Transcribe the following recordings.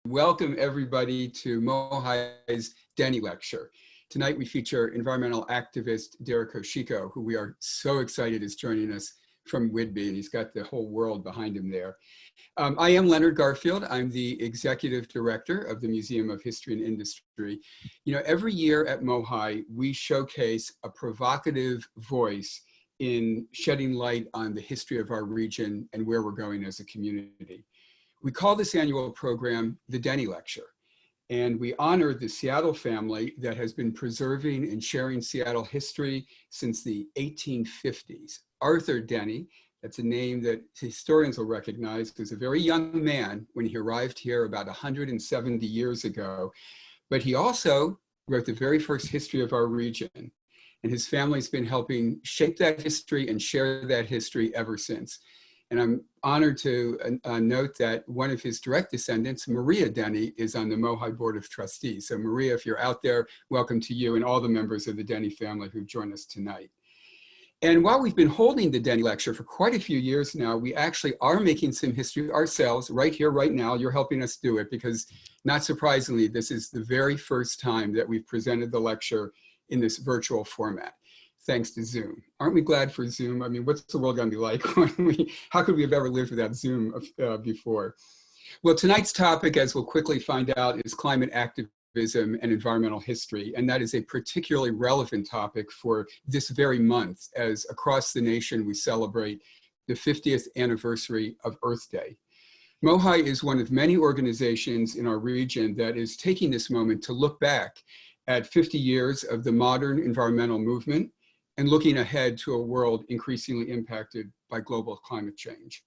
Welcome everybody to Mohai's Denny lecture. Tonight we feature environmental activist Derek Hoshiko, who we are so excited is joining us from Whitby, and he's got the whole world behind him there. I am Leonard Garfield. I'm the executive director of the Museum of History and Industry. You know, every year at Mohai, we showcase a provocative voice in shedding light on the history of our region and where we're going as a community. We call this annual program the Denny Lecture, and we honor the Seattle family that has been preserving and sharing Seattle history since the 1850s. Arthur Denny, that's a name that historians will recognize, was a very young man when he arrived here about 170 years ago, but he also wrote the very first history of our region, and his family's been helping shape that history and share that history ever since. And I'm honored to note that one of his direct descendants, Maria Denny, is on the Mohai Board of Trustees. So Maria, if you're out there, welcome to you and all the members of the Denny family who've joined us tonight. And while we've been holding the Denny Lecture for quite a few years now, we actually are making some history ourselves right here, right now. You're helping us do it because, not surprisingly, this is the very first time that we've presented the lecture in this virtual format, thanks to Zoom. Aren't we glad for Zoom? I mean, what's the world gonna be like when how could we have ever lived without Zoom before? Well, tonight's topic, as we'll quickly find out, is climate activism and environmental history. And that is a particularly relevant topic for this very month, as across the nation we celebrate the 50th anniversary of Earth Day. Mohai is one of many organizations in our region that is taking this moment to look back at 50 years of the modern environmental movement and looking ahead to a world increasingly impacted by global climate change.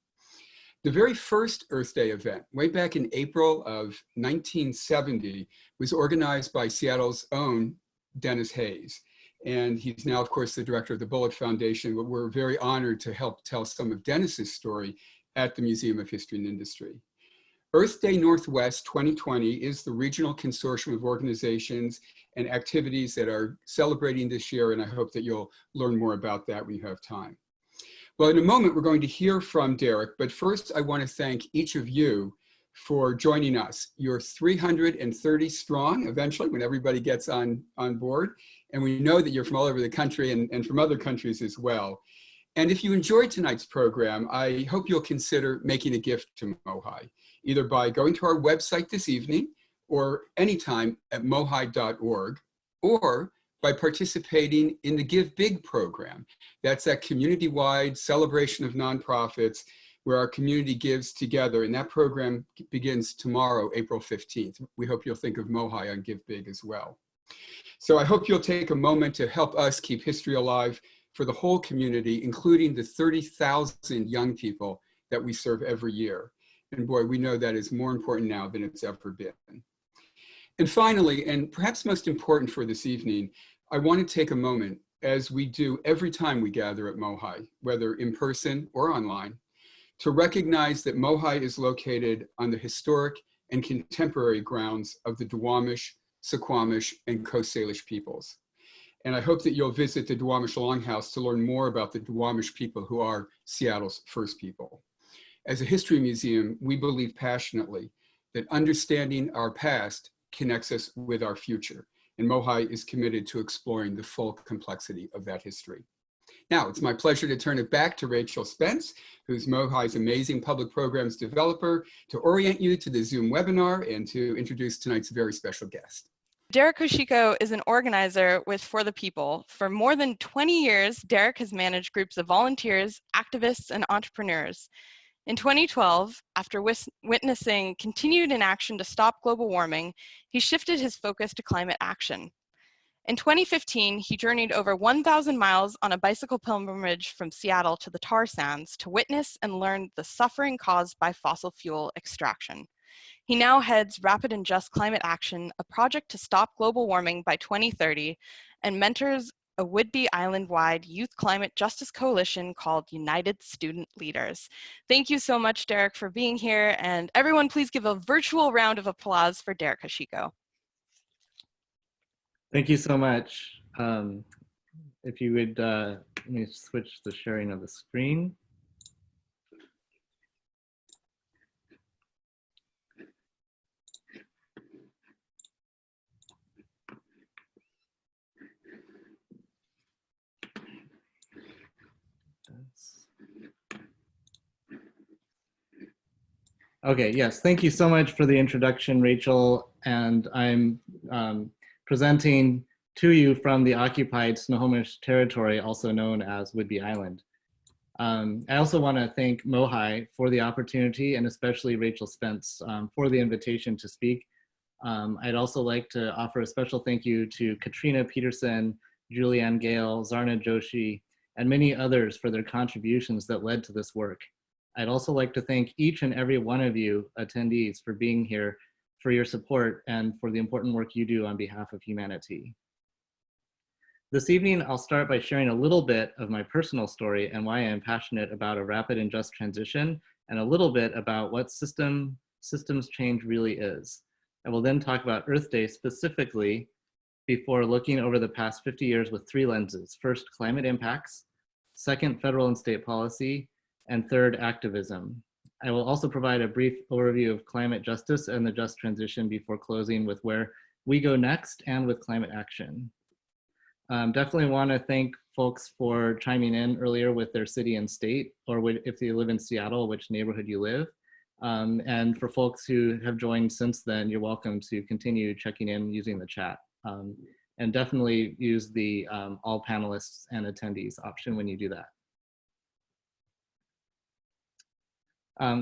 The very first Earth Day event, way back in April of 1970, was organized by Seattle's own Dennis Hayes. And he's now, of course, the director of the Bullitt Foundation, but we're very honored to help tell some of Dennis's story at the Museum of History and Industry. Earth Day Northwest 2020 is the regional consortium of organizations and activities that are celebrating this year, and I hope that you'll learn more about that when you have time. Well, in a moment, we're going to hear from Derek, but first I want to thank each of you for joining us. You're 330 strong eventually when everybody gets on board, and we know that you're from all over the country and from other countries as well. And if you enjoyed tonight's program, I hope you'll consider making a gift to Mohai, either by going to our website this evening or anytime at mohai.org, or by participating in the Give Big program. That's that community-wide celebration of nonprofits where our community gives together, and that program begins tomorrow, April 15th. We hope you'll think of Mohai on Give Big as well. So I hope you'll take a moment to help us keep history alive for the whole community, including the 30,000 young people that we serve every year. And boy, we know that is more important now than it's ever been. And finally, and perhaps most important for this evening, I want to take a moment, as we do every time we gather at Mohai, whether in person or online, to recognize that Mohai is located on the historic and contemporary grounds of the Duwamish, Suquamish, and Coast Salish peoples. And I hope that you'll visit the Duwamish Longhouse to learn more about the Duwamish people, who are Seattle's first people. As a history museum, we believe passionately that understanding our past connects us with our future. And Mohai is committed to exploring the full complexity of that history. Now, it's my pleasure to turn it back to Rachel Spence, who's Mohai's amazing public programs developer, to orient you to the Zoom webinar and to introduce tonight's very special guest. Derek Hoshiko is an organizer with For the People. For more than 20 years, Derek has managed groups of volunteers, activists, and entrepreneurs. In 2012, after witnessing continued inaction to stop global warming, he shifted his focus to climate action. In 2015, he journeyed over 1,000 miles on a bicycle pilgrimage from Seattle to the tar sands to witness and learn the suffering caused by fossil fuel extraction. He now heads Rapid and Just Climate Action, a project to stop global warming by 2030, and mentors a Whidbey Island-wide youth climate justice coalition called United Student Leaders. Thank you so much, Derek, for being here, and everyone please give a virtual round of applause for Derek Hoshiko. Thank you so much. If you would, let me switch the sharing of the screen. Okay, yes, thank you so much for the introduction, Rachel. And I'm presenting to you from the occupied Snohomish territory, also known as Whidbey Island. I also want to thank Mohai for the opportunity, and especially Rachel Spence for the invitation to speak. I'd also like to offer a special thank you to Katrina Peterson, Julianne Gale, Zarna Joshi, and many others for their contributions that led to this work. I'd also like to thank each and every one of you attendees for being here, for your support, and for the important work you do on behalf of humanity. This evening, I'll start by sharing a little bit of my personal story and why I am passionate about a rapid and just transition, and a little bit about what systems change really is. I will then talk about Earth Day specifically before looking over the past 50 years with 3 lenses. First, climate impacts, second, federal and state policy, and third, activism. I will also provide a brief overview of climate justice and the just transition before closing with where we go next and with climate action. Definitely want to thank folks for chiming in earlier with their city and state, or if you live in Seattle, which neighborhood you live. And for folks who have joined since then, you're welcome to continue checking in using the chat. And definitely use the all panelists and attendees option when you do that.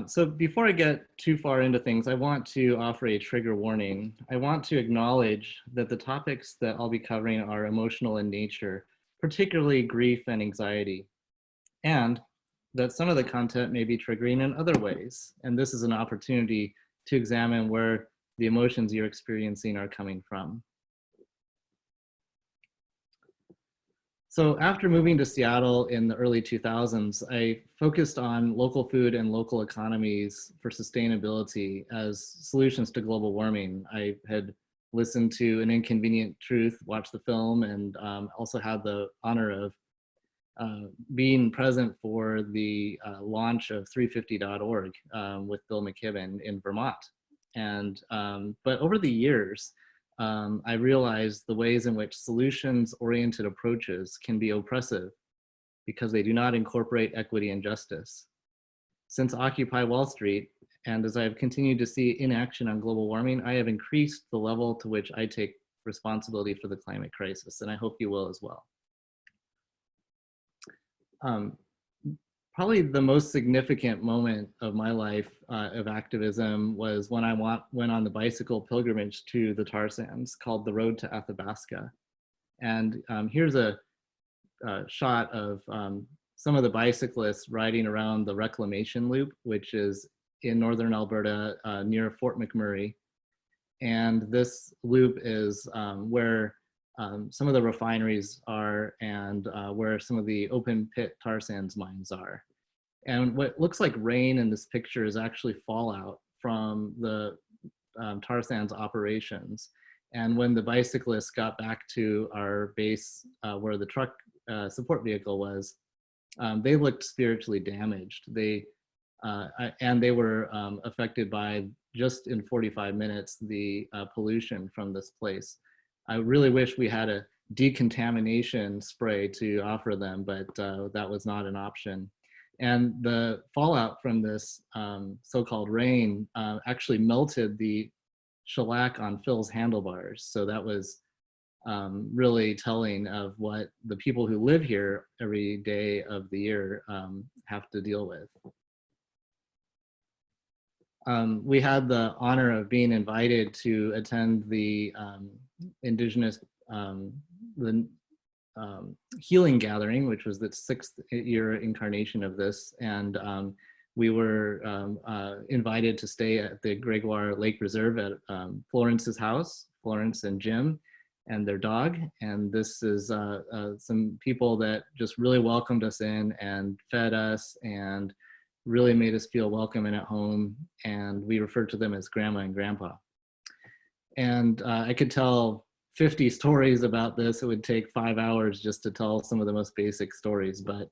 So before I get too far into things, I want to offer a trigger warning. I want to acknowledge that the topics that I'll be covering are emotional in nature, particularly grief and anxiety, and that some of the content may be triggering in other ways. And this is an opportunity to examine where the emotions you're experiencing are coming from. So after moving to Seattle in the early 2000s, I focused on local food and local economies for sustainability as solutions to global warming. I had listened to An Inconvenient Truth, watched the film, and also had the honor of being present for the launch of 350.org with Bill McKibben in Vermont. And, but over the years, I realized the ways in which solutions-oriented approaches can be oppressive because they do not incorporate equity and justice. Since Occupy Wall Street, and as I have continued to see inaction on global warming, I have increased the level to which I take responsibility for the climate crisis, and I hope you will as well. Probably the most significant moment of my life of activism was when I went on the bicycle pilgrimage to the tar sands called the Road to Athabasca. And here's a shot of some of the bicyclists riding around the Reclamation Loop, which is in northern Alberta near Fort McMurray. And this loop is where some of the refineries are and where some of the open pit tar sands mines are. And what looks like rain in this picture is actually fallout from the tar sands operations. And when the bicyclists got back to our base where the truck support vehicle was, they looked spiritually damaged. And they were affected by, just in 45 minutes, the pollution from this place. I really wish we had a decontamination spray to offer them, but that was not an option. And the fallout from this so-called rain actually melted the shellac on Phil's handlebars. So that was really telling of what the people who live here every day of the year have to deal with. We had the honor of being invited to attend the Indigenous healing gathering, which was the 6th year incarnation of this. And we were invited to stay at the Gregoire Lake Reserve at Florence's house, Florence and Jim and their dog. And this is some people that just really welcomed us in and fed us and really made us feel welcome and at home. And we referred to them as Grandma and Grandpa. And I could tell 50 stories about this. It would take 5 hours just to tell some of the most basic stories, but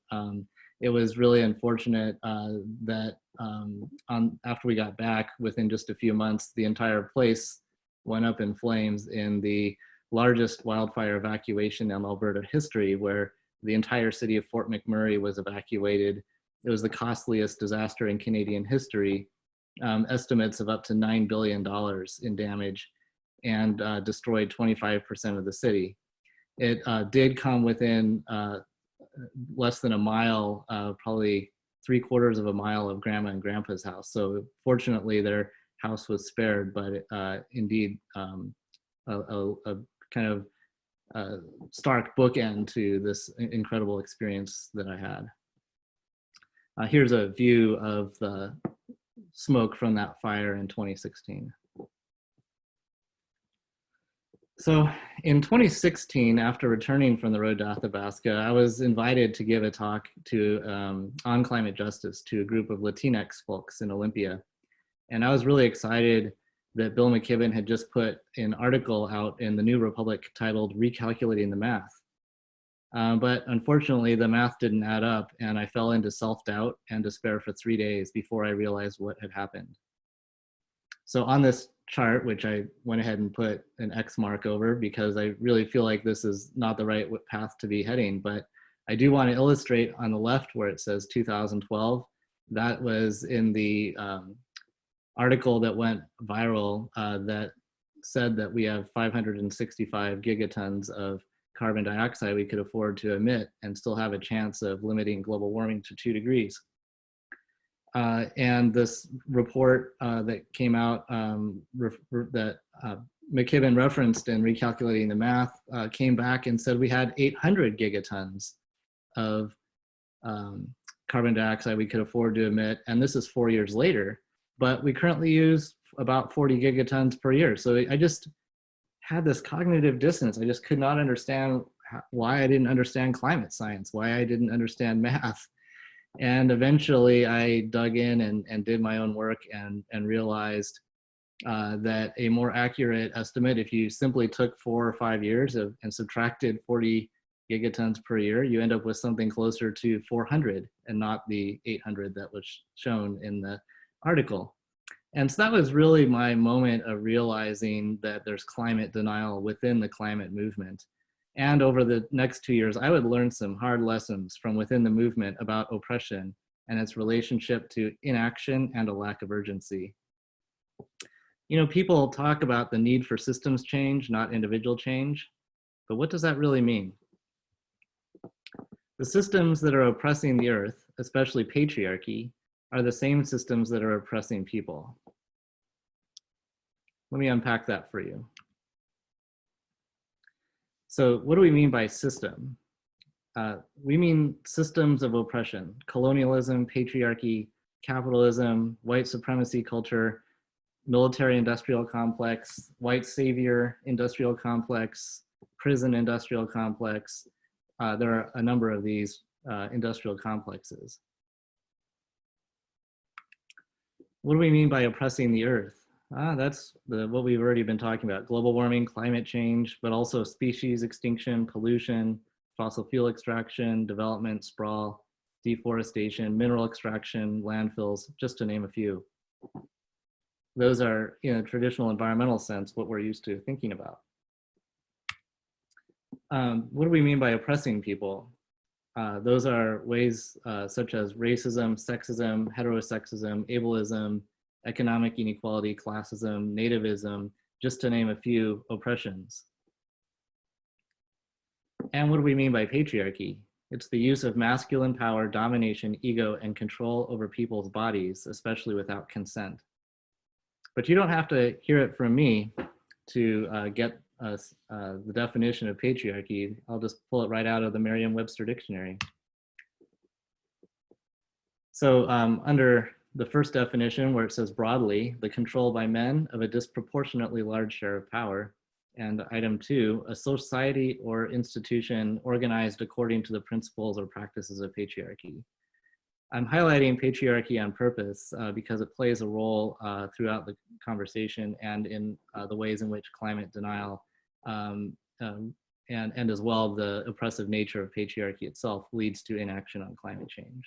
it was really unfortunate that after we got back, within just a few months, the entire place went up in flames in the largest wildfire evacuation in Alberta history, where the entire city of Fort McMurray was evacuated. It was the costliest disaster in Canadian history. estimates of up to $9 billion in damage and destroyed 25% of the city. It did come within less than a mile, probably 3/4 of a mile of Grandma and Grandpa's house. So fortunately their house was spared, but indeed a kind of stark bookend to this incredible experience that I had. Here's a view of the smoke from that fire in 2016. So in 2016, after returning from the road to Athabasca, I was invited to give a talk on climate justice to a group of Latinx folks in Olympia. And I was really excited that Bill McKibben had just put an article out in the New Republic titled Recalculating the Math. But unfortunately, the math didn't add up, and I fell into self-doubt and despair for 3 days before I realized what had happened. So on this chart, which I went ahead and put an X mark over because I really feel like this is not the right path to be heading, but I do want to illustrate on the left where it says 2012. That was in the article that went viral that said that we have 565 gigatons of carbon dioxide we could afford to emit and still have a chance of limiting global warming to 2 degrees. And this report that came out that McKibben referenced in Recalculating the Math came back and said we had 800 gigatons of carbon dioxide we could afford to emit. And this is 4 years later, but we currently use about 40 gigatons per year. So I just had this cognitive dissonance. I just could not understand why I didn't understand climate science, why I didn't understand math. And eventually I dug in and did my own work and realized that a more accurate estimate, if you simply took 4 or 5 years and subtracted 40 gigatons per year, you end up with something closer to 400 and not the 800 that was shown in the article. And so that was really my moment of realizing that there's climate denial within the climate movement. And over the next 2 years, I would learn some hard lessons from within the movement about oppression and its relationship to inaction and a lack of urgency. You know, people talk about the need for systems change, not individual change, but what does that really mean? The systems that are oppressing the earth, especially patriarchy, are the same systems that are oppressing people. Let me unpack that for you. So what do we mean by system? We mean systems of oppression: colonialism, patriarchy, capitalism, white supremacy culture, military industrial complex, white savior industrial complex, prison industrial complex. There are a number of these industrial complexes. What do we mean by oppressing the earth? That's what we've already been talking about: global warming, climate change, but also species extinction, pollution, fossil fuel extraction, development, sprawl, deforestation, mineral extraction, landfills, just to name a few. Those are, in a traditional environmental sense, what we're used to thinking about. What do we mean by oppressing people? Those are ways such as racism, sexism, heterosexism, ableism, economic inequality, classism, nativism, just to name a few oppressions. And what do we mean by patriarchy? It's the use of masculine power, domination, ego, and control over people's bodies, especially without consent. But you don't have to hear it from me to get the definition of patriarchy. I'll just pull it right out of the Merriam-Webster dictionary. So under the first definition, where it says broadly, the control by men of a disproportionately large share of power. And item 2, a society or institution organized according to the principles or practices of patriarchy. I'm highlighting patriarchy on purpose because it plays a role throughout the conversation and in the ways in which climate denial and as well the oppressive nature of patriarchy itself leads to inaction on climate change.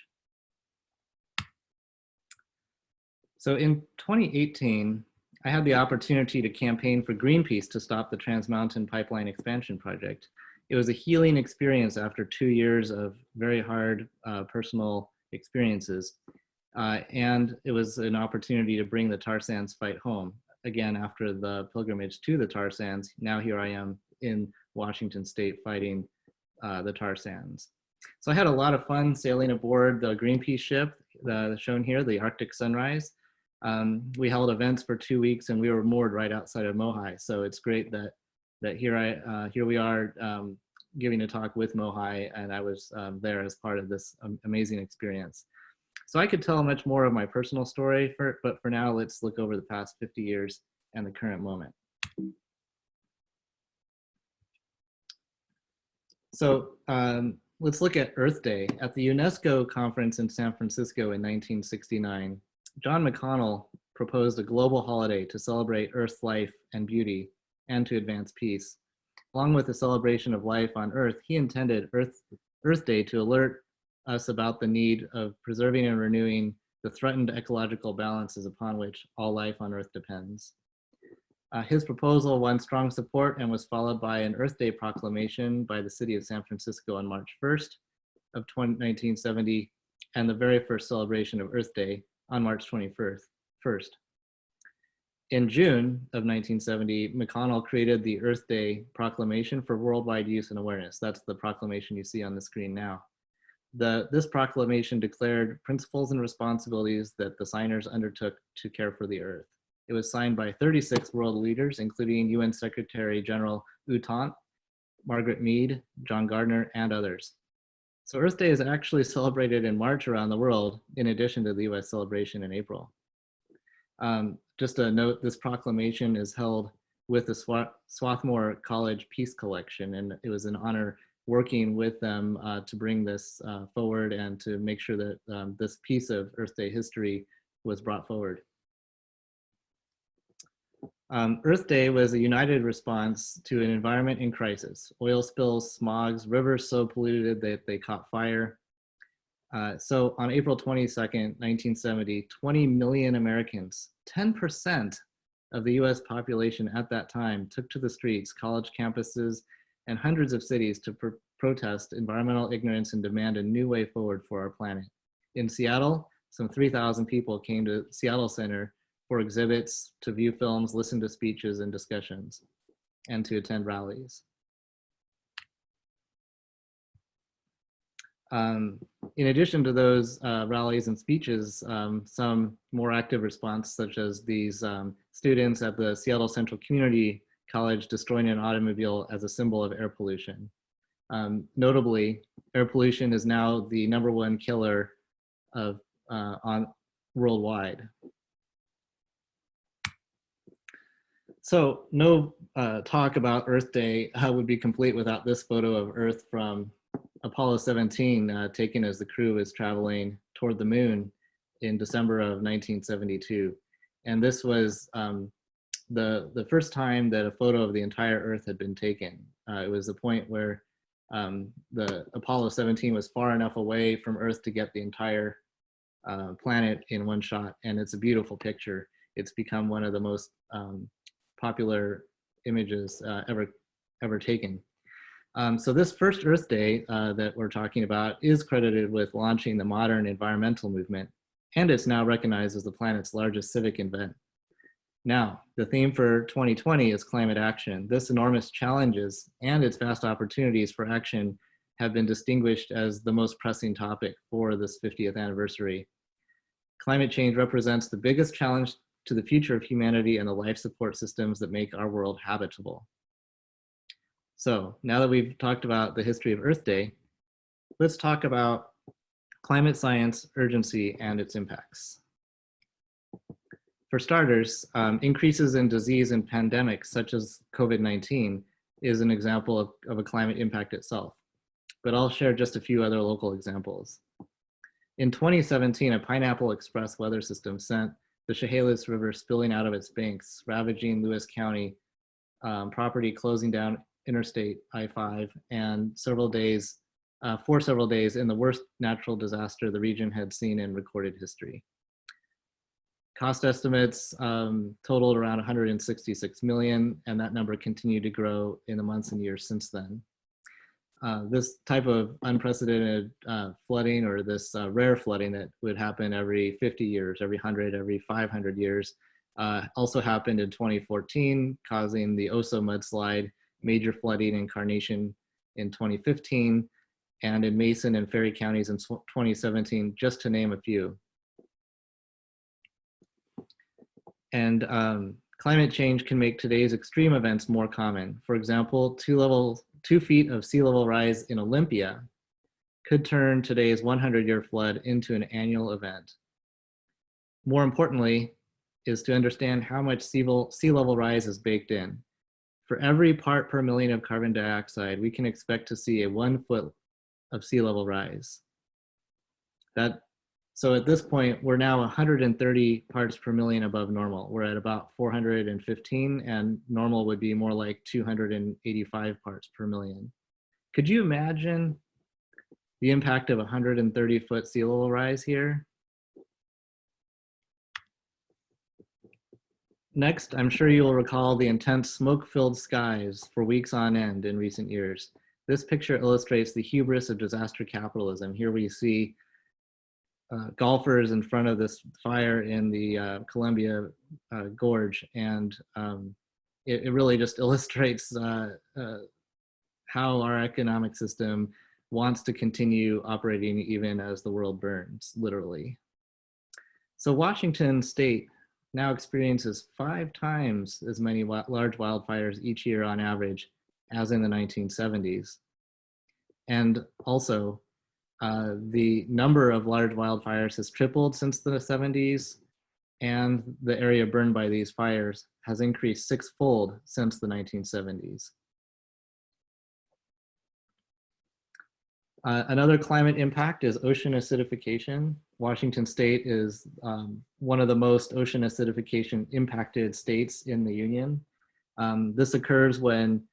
So in 2018, I had the opportunity to campaign for Greenpeace to stop the Trans Mountain Pipeline Expansion Project. It was a healing experience after 2 years of very hard personal experiences. And it was an opportunity to bring the tar sands fight home. Again, after the pilgrimage to the tar sands, now here I am in Washington State fighting the tar sands. So I had a lot of fun sailing aboard the Greenpeace ship, shown here, the Arctic Sunrise. We held events for 2 weeks and we were moored right outside of Mohi. So it's great that here we are giving a talk with Mohi, and I was there as part of this amazing experience. So I could tell much more of my personal story, but for now, let's look over the past 50 years and the current moment. So let's look at Earth Day. At the UNESCO conference in San Francisco in 1969, John McConnell proposed a global holiday to celebrate Earth's life and beauty and to advance peace. Along with the celebration of life on Earth, he intended Earth Day to alert us about the need of preserving and renewing the threatened ecological balances upon which all life on Earth depends. His proposal won strong support and was followed by an Earth Day proclamation by the city of San Francisco on March 1st of 1970, and the very first celebration of Earth Day on March 21st. In June of 1970, McConnell created the Earth Day Proclamation for worldwide use and awareness. That's the proclamation you see on the screen now. This proclamation declared principles and responsibilities that the signers undertook to care for the Earth. It was signed by 36 world leaders, including UN Secretary General U Thant, Margaret Mead, John Gardner, and others. So Earth Day is actually celebrated in March around the world, in addition to the US celebration in April. Just a note, this proclamation is held with the Swarthmore College Peace Collection, and it was an honor working with them to bring this forward and to make sure that this piece of Earth Day history was brought forward. Earth Day was a united response to an environment in crisis. Oil spills, smogs, rivers so polluted that they caught fire. So on April 22nd, 1970, 20 million Americans, 10% of the US population at that time, took to the streets, college campuses, and hundreds of cities to protest environmental ignorance and demand a new way forward for our planet. In Seattle, some 3,000 people came to Seattle Center for exhibits, to view films, listen to speeches and discussions, and to attend rallies. In addition to those rallies and speeches, some more active response, such as these students at the Seattle Central Community College destroying an automobile as a symbol of air pollution. Notably, air pollution is now the #1 killer of worldwide. So no talk about Earth Day would be complete without this photo of Earth from Apollo 17, taken as the crew was traveling toward the moon in December of 1972. And this was the first time that a photo of the entire Earth had been taken. It was the point where the Apollo 17 was far enough away from Earth to get the entire planet in one shot. And it's a beautiful picture. It's become one of the most popular images ever taken. So this first Earth Day that we're talking about is credited with launching the modern environmental movement, and it's now recognized as the planet's largest civic event. Now, the theme for 2020 is climate action. This enormous challenges and its vast opportunities for action have been distinguished as the most pressing topic for this 50th anniversary. Climate change represents the biggest challenge to the future of humanity and the life support systems that make our world habitable. So now that we've talked about the history of Earth Day, let's talk about climate science, urgency, and its impacts. For starters, increases in disease and pandemics such as COVID-19 is an example of a climate impact itself, but I'll share just a few other local examples. In 2017, a Pineapple Express weather system sent the Chehalis River spilling out of its banks, ravaging Lewis County property, closing down Interstate I-5, and for several days in the worst natural disaster the region had seen in recorded history. Cost estimates totaled around 166 million, and that number continued to grow in the months and years since then. this type of unprecedented flooding, or this rare flooding that would happen every 50 years, every 100, every 500 years, also happened in 2014, causing the Oso mudslide, major flooding in Carnation in 2015, and in Mason and Ferry counties in 2017, just to name a few. And climate change can make today's extreme events more common. For example, 2 feet of sea level rise in Olympia could turn today's 100-year flood into an annual event. More importantly is to understand how much sea level rise is baked in. For every part per million of carbon dioxide, we can expect to see a 1 foot of sea level rise. So at this point, we're now 130 parts per million above normal. We're at about 415, and normal would be more like 285 parts per million. Could you imagine the impact of 130-foot sea level rise here? Next, I'm sure you will recall the intense smoke-filled skies for weeks on end in recent years. This picture illustrates the hubris of disaster capitalism. Here we see golfers in front of this fire in the Columbia Gorge, and it really just illustrates how our economic system wants to continue operating even as the world burns, literally. So Washington State now experiences 5 times as many large wildfires each year on average as in the 1970s. And also, the number of large wildfires has tripled since the 70s, and the area burned by these fires has increased 6-fold since the 1970s. Another climate impact is ocean acidification. Washington State is one of the most ocean acidification impacted states in the Union. This occurs when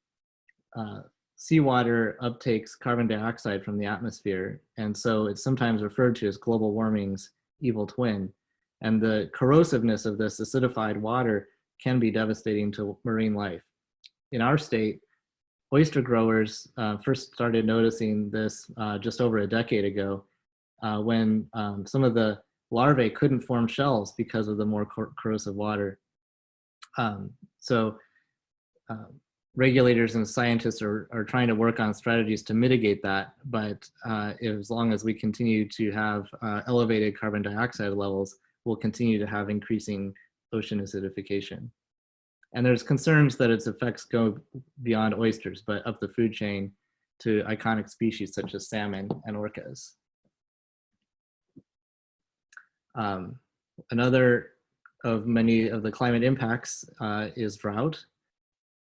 seawater uptakes carbon dioxide from the atmosphere, and so it's sometimes referred to as global warming's evil twin. And the corrosiveness of this acidified water can be devastating to marine life. In our state, oyster growers first started noticing this just over a decade ago when some of the larvae couldn't form shells because of the more corrosive water. Regulators and scientists are trying to work on strategies to mitigate that, but as long as we continue to have elevated carbon dioxide levels, we'll continue to have increasing ocean acidification. And there's concerns that its effects go beyond oysters, but up the food chain to iconic species such as salmon and orcas. Another of many of the climate impacts is drought.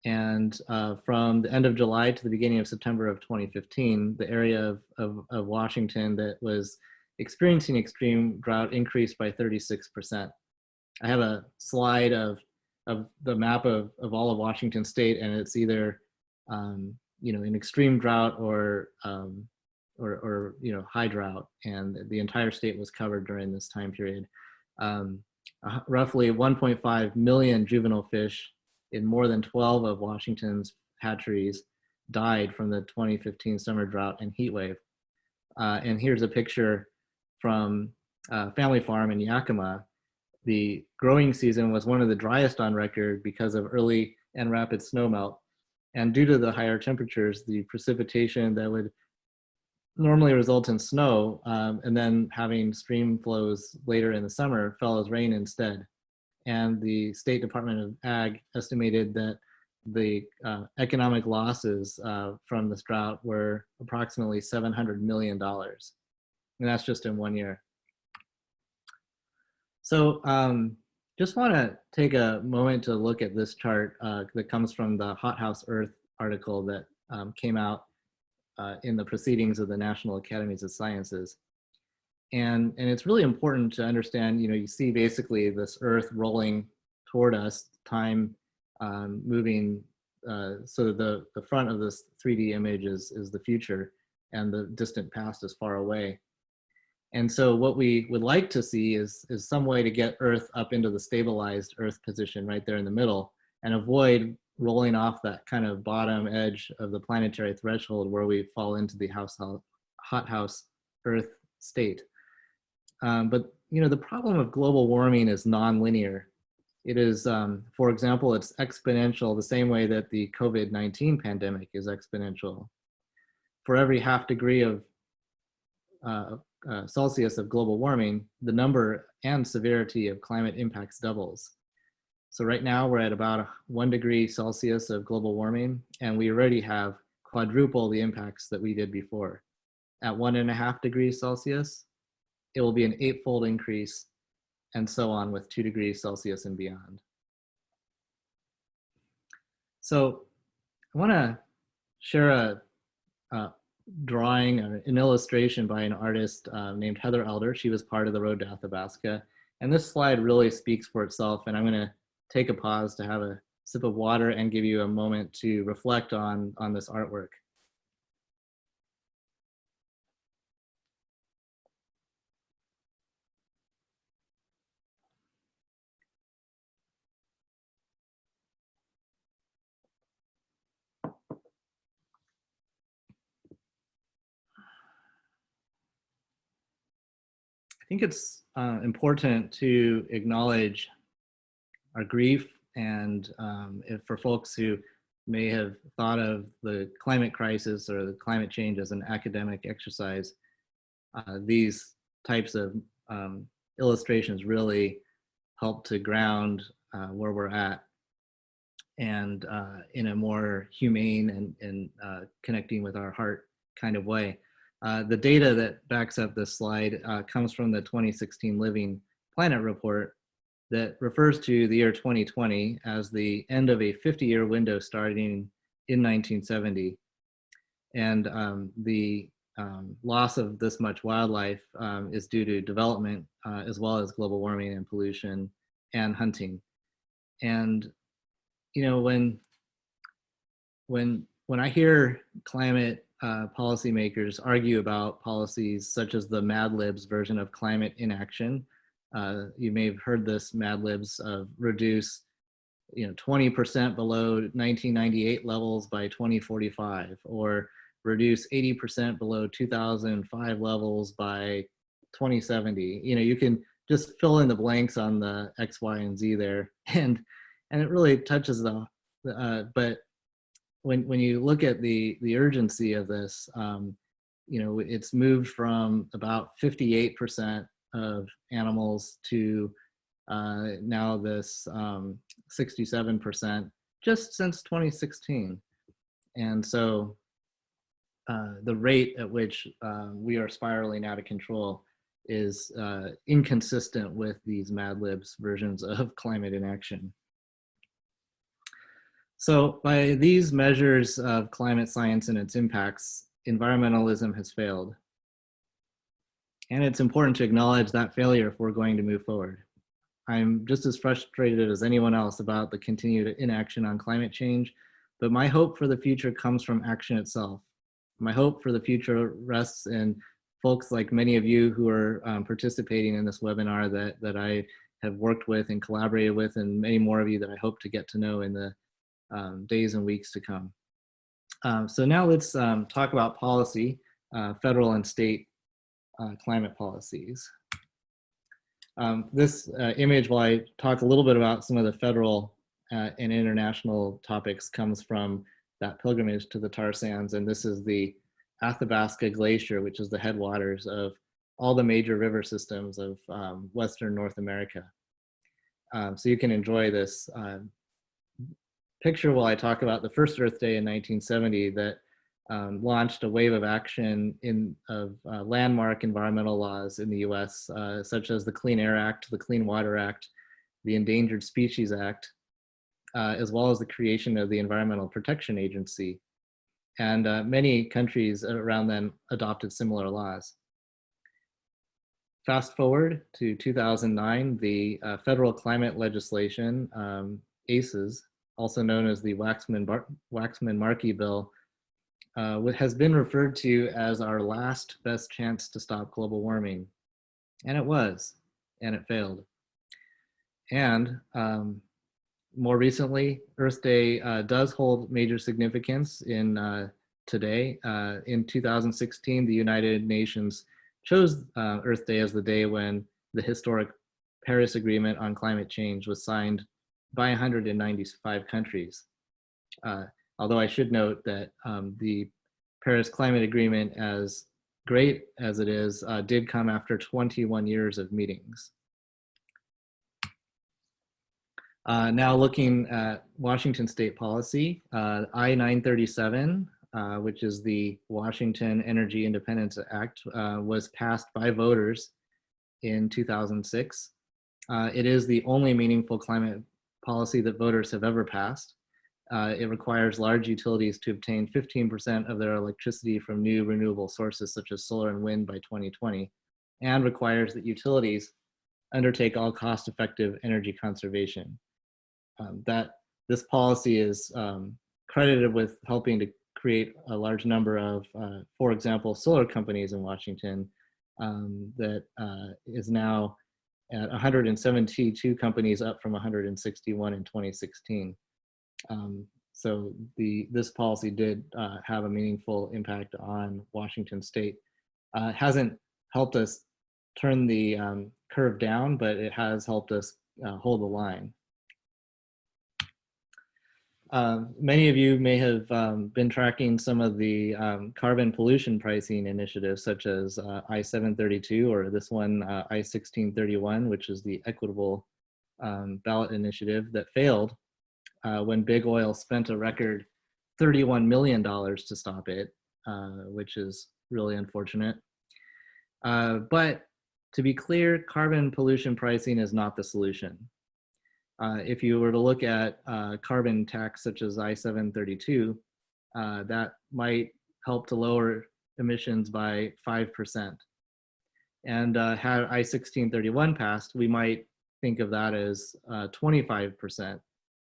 And from the end of July to the beginning of September of 2015, the area of Washington that was experiencing extreme drought increased by 36%. I have a slide of the map of all of Washington State, and it's either in extreme drought or high drought, and the entire state was covered during this time period. Roughly 1.5 million juvenile fish in more than 12 of Washington's hatcheries died from the 2015 summer drought and heat wave. And here's a picture from Family Farm in Yakima. The growing season was one of the driest on record because of early and rapid snowmelt. And due to the higher temperatures, the precipitation that would normally result in snow and then having stream flows later in the summer fell as rain instead. And the State Department of Ag estimated that the economic losses from this drought were approximately $700 million. And that's just in 1 year. So just want to take a moment to look at this chart that comes from the Hothouse Earth article that came out in the proceedings of the National Academies of Sciences. And it's really important to understand, you see basically this Earth rolling toward us, time moving, so the front of this 3D image is the future and the distant past is far away. And so what we would like to see is some way to get Earth up into the stabilized Earth position right there in the middle and avoid rolling off that kind of bottom edge of the planetary threshold where we fall into the hothouse Earth state. But the problem of global warming is nonlinear. It is, for example, it's exponential the same way that the COVID-19 pandemic is exponential. For every ½ degree of Celsius of global warming, the number and severity of climate impacts doubles. So right now we're at about 1 degree Celsius of global warming, and we already have quadruple the impacts that we did before. At 1.5 degrees Celsius, it will be an 8-fold increase, and so on with 2 degrees Celsius and beyond. So I want to share a drawing, an illustration by an artist named Heather Elder. She was part of the Road to Athabasca. And this slide really speaks for itself. And I'm going to take a pause to have a sip of water and give you a moment to reflect on this artwork. I think it's important to acknowledge our grief, and for folks who may have thought of the climate crisis or the climate change as an academic exercise, these types of illustrations really help to ground where we're at, and in a more humane and connecting with our heart kind of way. The data that backs up this slide comes from the 2016 Living Planet report that refers to the year 2020 as the end of a 50-year window starting in 1970. And the loss of this much wildlife is due to development as well as global warming and pollution and hunting. And when I hear climate policymakers argue about policies such as the Mad Libs version of climate inaction, you may have heard this, Mad Libs of reduce 20% below 1998 levels by 2045, or reduce 80% below 2005 levels by 2070. You can just fill in the blanks on the X, Y, and Z there, and it really touches but when you look at the urgency of this, it's moved from about 58% of animals to now this 67% just since 2016. And so the rate at which we are spiraling out of control is inconsistent with these Mad Libs versions of climate inaction. So by these measures of climate science and its impacts, environmentalism has failed. And it's important to acknowledge that failure if we're going to move forward. I'm just as frustrated as anyone else about the continued inaction on climate change, but my hope for the future comes from action itself. My hope for the future rests in folks like many of you who are participating in this webinar that I have worked with and collaborated with, and many more of you that I hope to get to know in the days and weeks to come. So now let's talk about policy, federal and state climate policies. This image, while I talk a little bit about some of the federal and international topics, comes from that pilgrimage to the tar sands. And this is the Athabasca Glacier, which is the headwaters of all the major river systems of Western North America. So you can enjoy this picture while I talk about the first Earth Day in 1970 that launched a wave of action of landmark environmental laws in the US, such as the Clean Air Act, the Clean Water Act, the Endangered Species Act, as well as the creation of the Environmental Protection Agency. And many countries around then adopted similar laws. Fast forward to 2009, the federal climate legislation, ACES, also known as the Waxman-Markey Bill, has been referred to as our last best chance to stop global warming. And it was, and it failed. And more recently, Earth Day does hold major significance in today. In 2016, the United Nations chose Earth Day as the day when the historic Paris Agreement on climate change was signed by 195 countries. Although I should note that the Paris Climate Agreement, as great as it is, did come after 21 years of meetings. Now looking at Washington state policy, I-937, which is the Washington Energy Independence Act, was passed by voters in 2006. It is the only meaningful climate policy that voters have ever passed. It requires large utilities to obtain 15% of their electricity from new renewable sources such as solar and wind by 2020, and requires that utilities undertake all cost-effective energy conservation. This policy is credited with helping to create a large number of, for example, solar companies in Washington that is now at 172 companies, up from 161 in 2016. So this policy did have a meaningful impact on Washington state. It hasn't helped us turn the curve down, but it has helped us hold the line. Many of you may have been tracking some of the carbon pollution pricing initiatives, such as I-732, or this one, I-1631, which is the equitable ballot initiative that failed when big oil spent a record $31 million to stop it, which is really unfortunate. But to be clear, carbon pollution pricing is not the solution. If you were to look at carbon tax such as I-732, that might help to lower emissions by 5%. And had I-1631 passed, we might think of that as 25%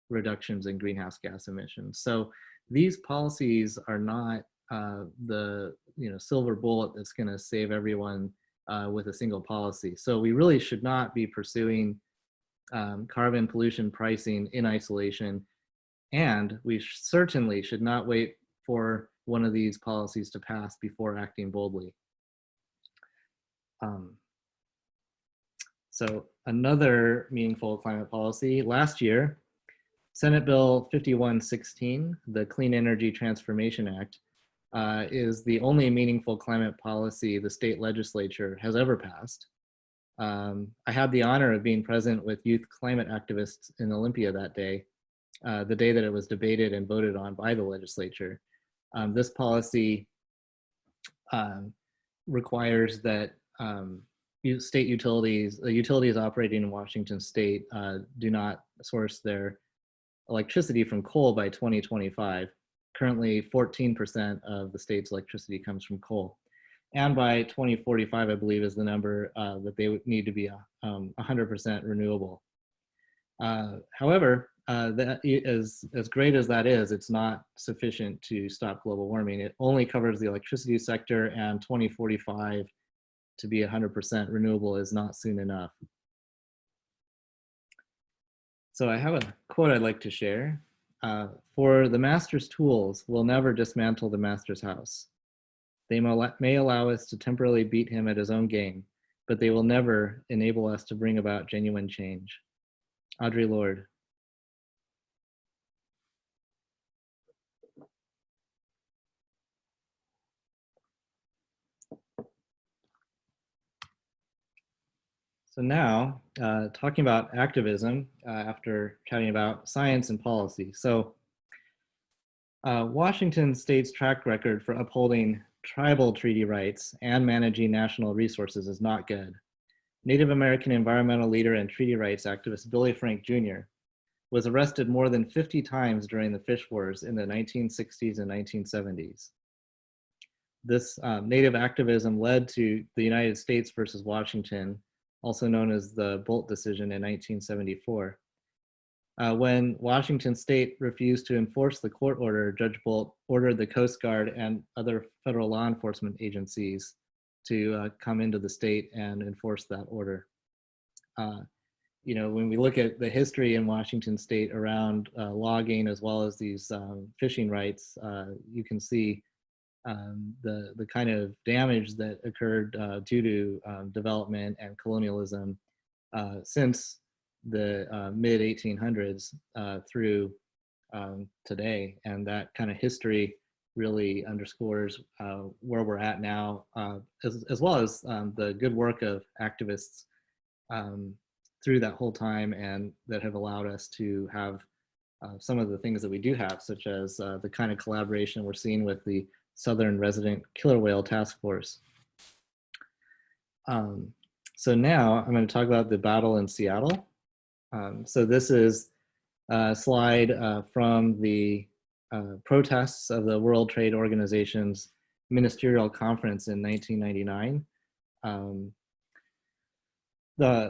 reductions in greenhouse gas emissions. So these policies are not the silver bullet that's going to save everyone with a single policy. So we really should not be pursuing carbon pollution pricing in isolation, and we certainly should not wait for one of these policies to pass before acting boldly. So another meaningful climate policy, last year, Senate Bill 5116, the Clean Energy Transformation Act, is the only meaningful climate policy the state legislature has ever passed. I had the honor of being present with youth climate activists in Olympia that day, the day that it was debated and voted on by the legislature. This policy requires that state utilities, utilities operating in Washington state, do not source their electricity from coal by 2025. Currently, 14% of the state's electricity comes from coal. And by 2045, I believe, is the number that they would need to be 100% renewable. However, that is, as great as that is, it's not sufficient to stop global warming. It only covers the electricity sector, and 2045 to be 100% renewable is not soon enough. So I have a quote I'd like to share. For the master's tools will never dismantle the master's house. They may allow us to temporarily beat him at his own game, but they will never enable us to bring about genuine change. Audre Lorde. So now, talking about activism, after chatting about science and policy. So Washington state's track record for upholding tribal treaty rights and managing national resources is not good. Native American environmental leader and treaty rights activist Billy Frank Jr. was arrested more than 50 times during the fish wars in the 1960s and 1970s. This Native activism led to the United States versus Washington, also known as the Bolt decision in 1974. When Washington state refused to enforce the court order, Judge Bolt ordered the Coast Guard and other federal law enforcement agencies to come into the state and enforce that order. you know, when we look at the history in Washington State around logging as well as these fishing rights, you can see the kind of damage that occurred due to development and colonialism since the mid 1800s through today. And that kind of history really underscores where we're at now, as well as the good work of activists through that whole time, and that have allowed us to have some of the things that we do have, such as the kind of collaboration we're seeing with the Southern Resident Killer Whale Task Force. So now I'm going to talk about the battle in Seattle. So this is a slide from the protests of the World Trade Organization's ministerial conference in 1999.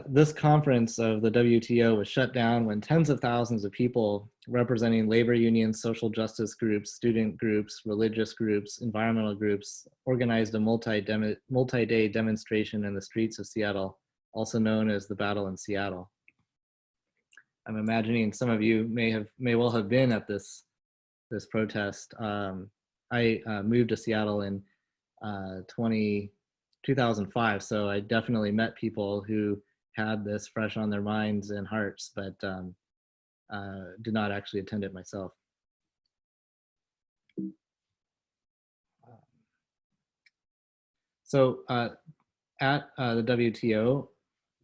This conference of the WTO was shut down when tens of thousands of people representing labor unions, social justice groups, student groups, religious groups, environmental groups organized a multi-day demonstration in the streets of Seattle, also known as the Battle in Seattle. I'm imagining some of you may well have been at this protest. I moved to Seattle in 2005, so I definitely met people who had this fresh on their minds and hearts, but did not actually attend it myself. So at the WTO,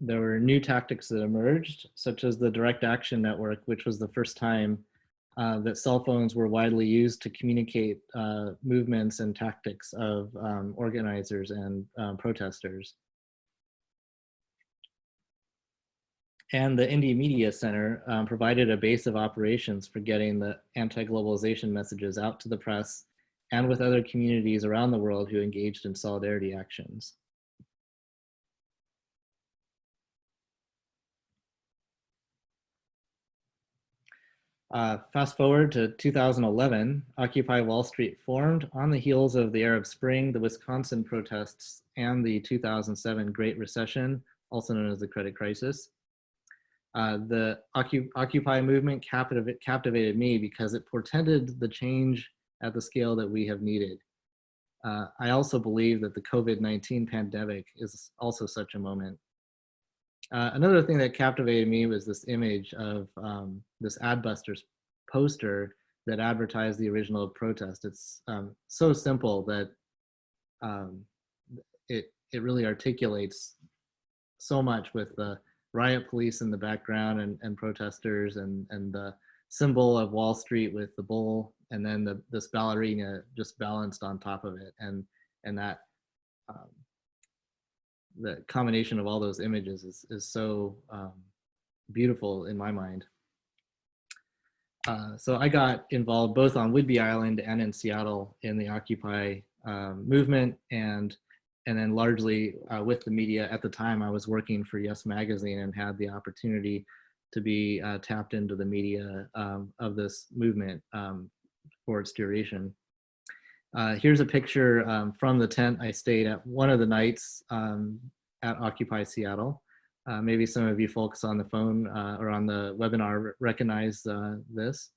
there were new tactics that emerged, such as the Direct Action Network, which was the first time that cell phones were widely used to communicate movements and tactics of organizers and protesters. And the Indie Media Center provided a base of operations for getting the anti-globalization messages out to the press and with other communities around the world who engaged in solidarity actions. Fast forward to 2011, Occupy Wall Street formed on the heels of the Arab Spring, the Wisconsin protests, and the 2007 Great Recession, also known as the credit crisis. The Occupy movement captivated me because it portended the change at the scale that we have needed. I also believe that the COVID-19 pandemic is also such a moment. Another thing that captivated me was this image of this Adbusters poster that advertised the original protest. It's so simple that it really articulates so much, with the riot police in the background and protesters and the symbol of Wall Street with the bull, and then this ballerina just balanced on top of it, and that the combination of all those images is so beautiful in my mind. So I got involved both on Whidbey Island and in Seattle in the Occupy movement, and then largely with the media. At the time, I was working for Yes Magazine and had the opportunity to be tapped into the media of this movement for its duration. Here's a picture from the tent I stayed at one of the nights at Occupy Seattle. Maybe some of you folks on the phone or on the webinar recognize this.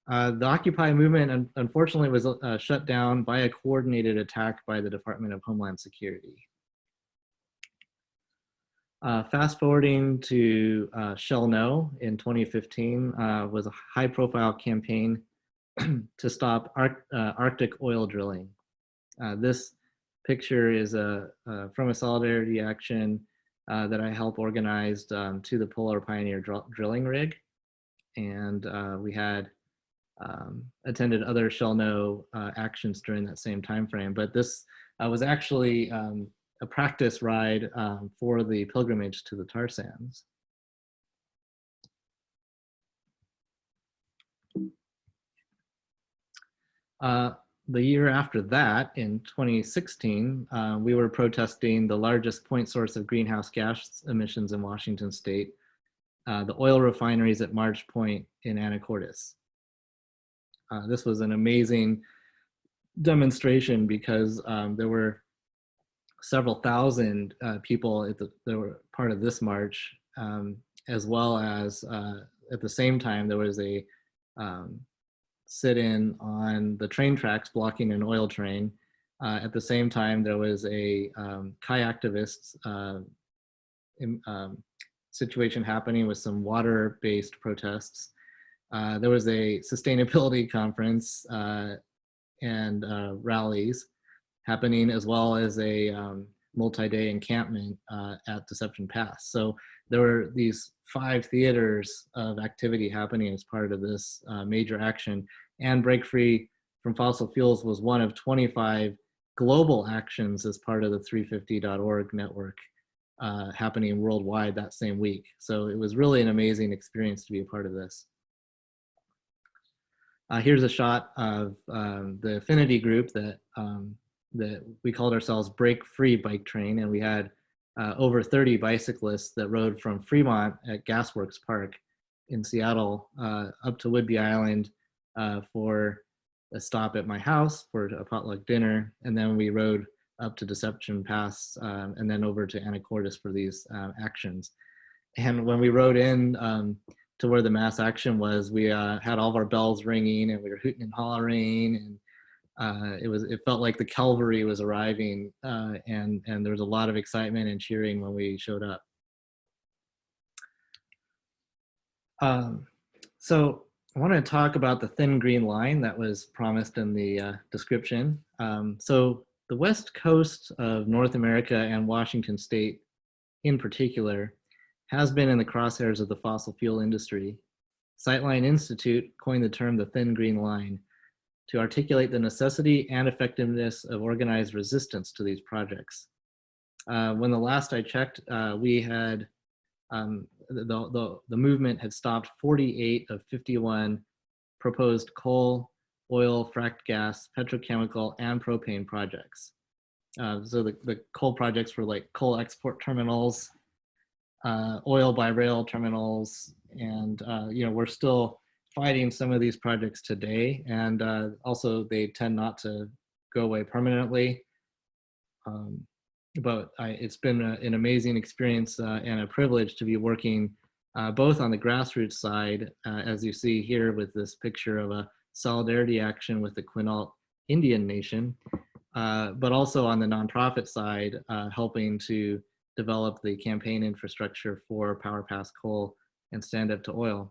The Occupy movement unfortunately was shut down by a coordinated attack by the Department of Homeland Security. Fast forwarding to Shell No in 2015 was a high profile campaign to stop Arctic oil drilling. This picture is from a solidarity action that I helped organize to the Polar Pioneer drilling rig. And we had attended other Shell No actions during that same time frame. But this was actually a practice ride for the pilgrimage to the tar sands. The year after that, in 2016, we were protesting the largest point source of greenhouse gas emissions in Washington State, the oil refineries at Marge Point in Anacortes. This was an amazing demonstration because there were several thousand people that were part of this march, as well as at the same time, there was a sit-in on the train tracks blocking an oil train. At the same time, there was a kayaktivists situation happening with some water-based protests. There was a sustainability conference and rallies happening, as well as a multi-day encampment at Deception Pass. So there were these 5 theaters of activity happening as part of this major action. And Break Free from Fossil Fuels was one of 25 global actions as part of the 350.org network happening worldwide that same week. So it was really an amazing experience to be a part of this. Here's a shot of the affinity group that we called ourselves Break Free Bike Train, and we had over 30 bicyclists that rode from Fremont at Gasworks Park in Seattle up to Whidbey Island for a stop at my house for a potluck dinner, and then we rode up to Deception Pass and then over to Anacortes for these actions. And when we rode in to where the mass action was, we had all of our bells ringing and we were hooting and hollering, and it felt like the cavalry was arriving, and there was a lot of excitement and cheering when we showed up. So I want to talk about the thin green line that was promised in the description. So the west coast of North America and Washington State in particular has been in the crosshairs of the fossil fuel industry. Sightline Institute coined the term the thin green line to articulate the necessity and effectiveness of organized resistance to these projects. When the last I checked, we had, the movement had stopped 48 of 51 proposed coal, oil, fracked gas, petrochemical, and propane projects. So the coal projects were like coal export terminals, oil by rail terminals, and we're still fighting some of these projects today, and also they tend not to go away permanently. But it's been an amazing experience and a privilege to be working both on the grassroots side, as you see here with this picture of a solidarity action with the Quinault Indian Nation, but also on the nonprofit side, helping to develop the campaign infrastructure for Power Pass Coal and Stand Up to Oil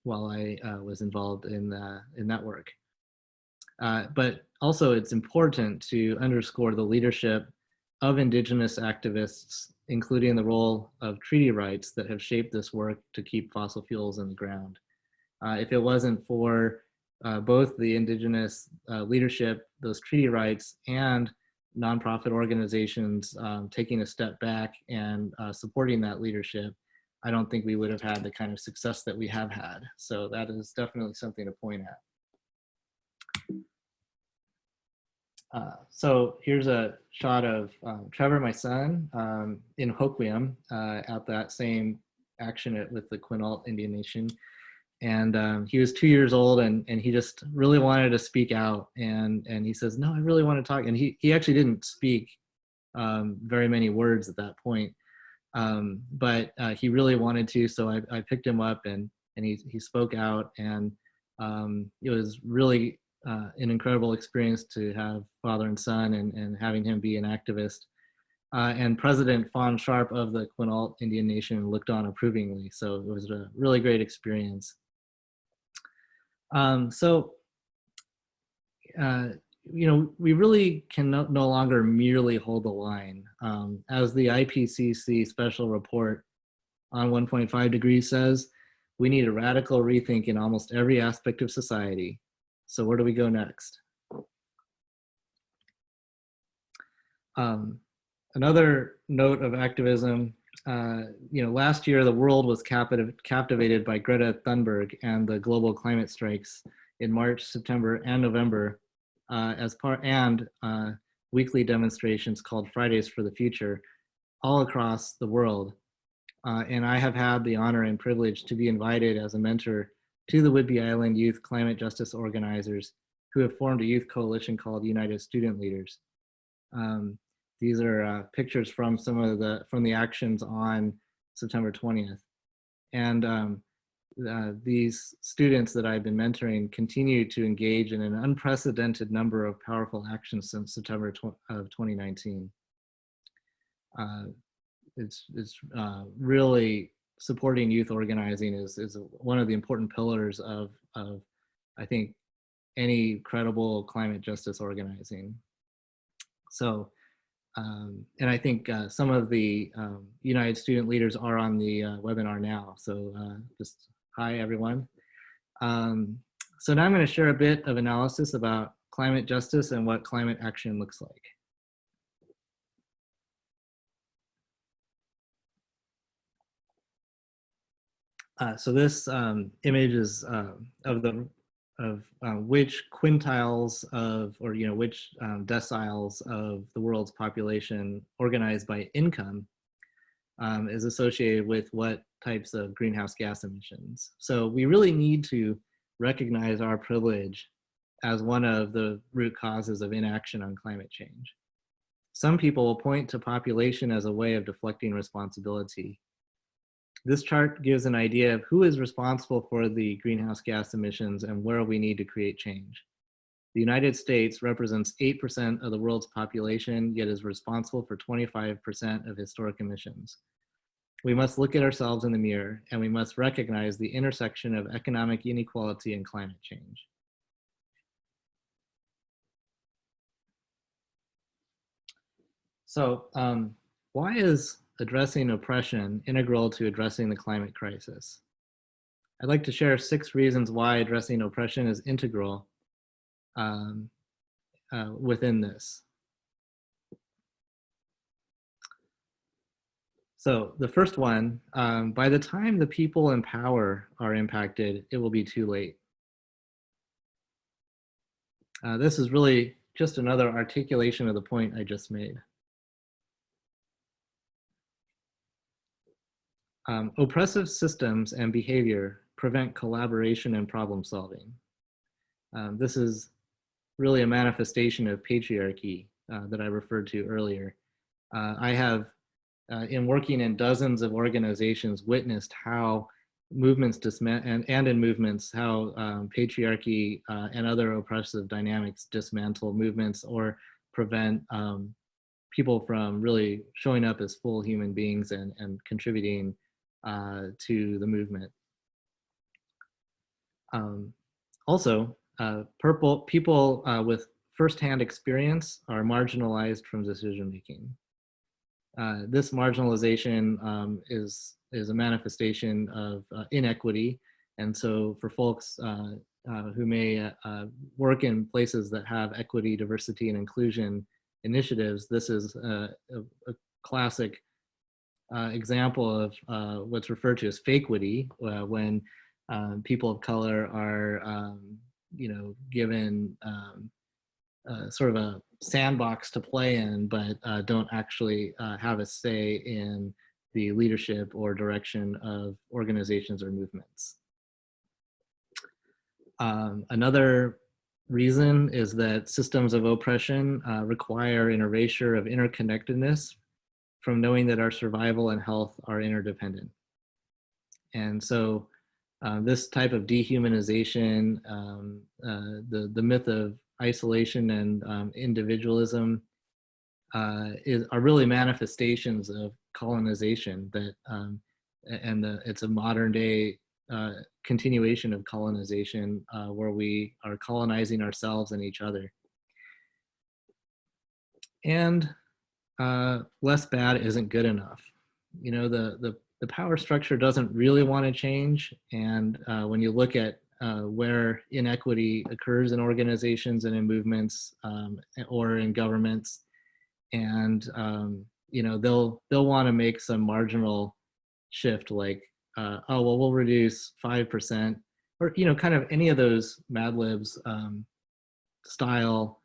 while I was involved in that work. But also it's important to underscore the leadership of Indigenous activists, including the role of treaty rights that have shaped this work to keep fossil fuels in the ground. If it wasn't for both the Indigenous leadership, those treaty rights, and nonprofit organizations taking a step back and supporting that leadership, I don't think we would have had the kind of success that we have had. So that is definitely something to point at. So here's a shot of Trevor, my son, in Hoquiam at that same action with the Quinault Indian Nation. And he was 2 years old, and he just really wanted to speak out. And he says, no, I really want to talk. And he actually didn't speak very many words at that point. But he really wanted to, so I picked him up and he spoke out, and it was really an incredible experience to have father and son and having him be an activist. And President Fawn Sharp of the Quinault Indian Nation looked on approvingly, so it was a really great experience. We really can no longer merely hold the line. As the IPCC special report on 1.5 degrees says, we need a radical rethink in almost every aspect of society. So where do we go next? Another note of activism, last year the world was captivated by Greta Thunberg and the global climate strikes in March, September, and November, and weekly demonstrations called Fridays for the Future all across the world. And I have had the honor and privilege to be invited as a mentor to the Whidbey Island youth climate justice organizers who have formed a youth coalition called United Student Leaders. These are pictures from some of the actions on September 20th. And these students that I've been mentoring continue to engage in an unprecedented number of powerful actions since September of 2019. It's really supporting youth organizing is one of the important pillars of I think, any credible climate justice organizing. So, and I think some of the United Student Leaders are on the webinar now. So just hi, everyone. So now I'm going to share a bit of analysis about climate justice and what climate action looks like. So this image is of which quintiles of, or which deciles of the world's population organized by income is associated with what types of greenhouse gas emissions. So we really need to recognize our privilege as one of the root causes of inaction on climate change. Some people will point to population as a way of deflecting responsibility. This chart gives an idea of who is responsible for the greenhouse gas emissions and where we need to create change. The United States represents 8% of the world's population, yet is responsible for 25% of historic emissions. We must look at ourselves in the mirror, and we must recognize the intersection of economic inequality and climate change. So why is addressing oppression integral to addressing the climate crisis? I'd like to share 6 reasons why addressing oppression is integral within this. So the first one, by the time the people in power are impacted, it will be too late. This is really just another articulation of the point I just made. Oppressive systems and behavior prevent collaboration and problem solving. This is really a manifestation of patriarchy that I referred to earlier. I have, in working in dozens of organizations, witnessed how movements and in movements, how patriarchy and other oppressive dynamics dismantle movements or prevent people from really showing up as full human beings and contributing to the movement. Also, people with firsthand experience are marginalized from decision making. This marginalization is a manifestation of inequity, and so for folks who may work in places that have equity, diversity, and inclusion initiatives, this is a classic example of what's referred to as fakequity, when people of color are, given sort of a sandbox to play in, but don't actually have a say in the leadership or direction of organizations or movements. Another reason is that systems of oppression require an erasure of interconnectedness from knowing that our survival and health are interdependent. And so this type of dehumanization, the myth of isolation and individualism are really manifestations of colonization that, it's a modern day continuation of colonization where we are colonizing ourselves and each other. And less bad isn't good enough. The power structure doesn't really want to change. And when you look at where inequity occurs in organizations and in movements or in governments, and they'll want to make some marginal shift, like oh well, we'll reduce 5%, or kind of any of those Mad Libs style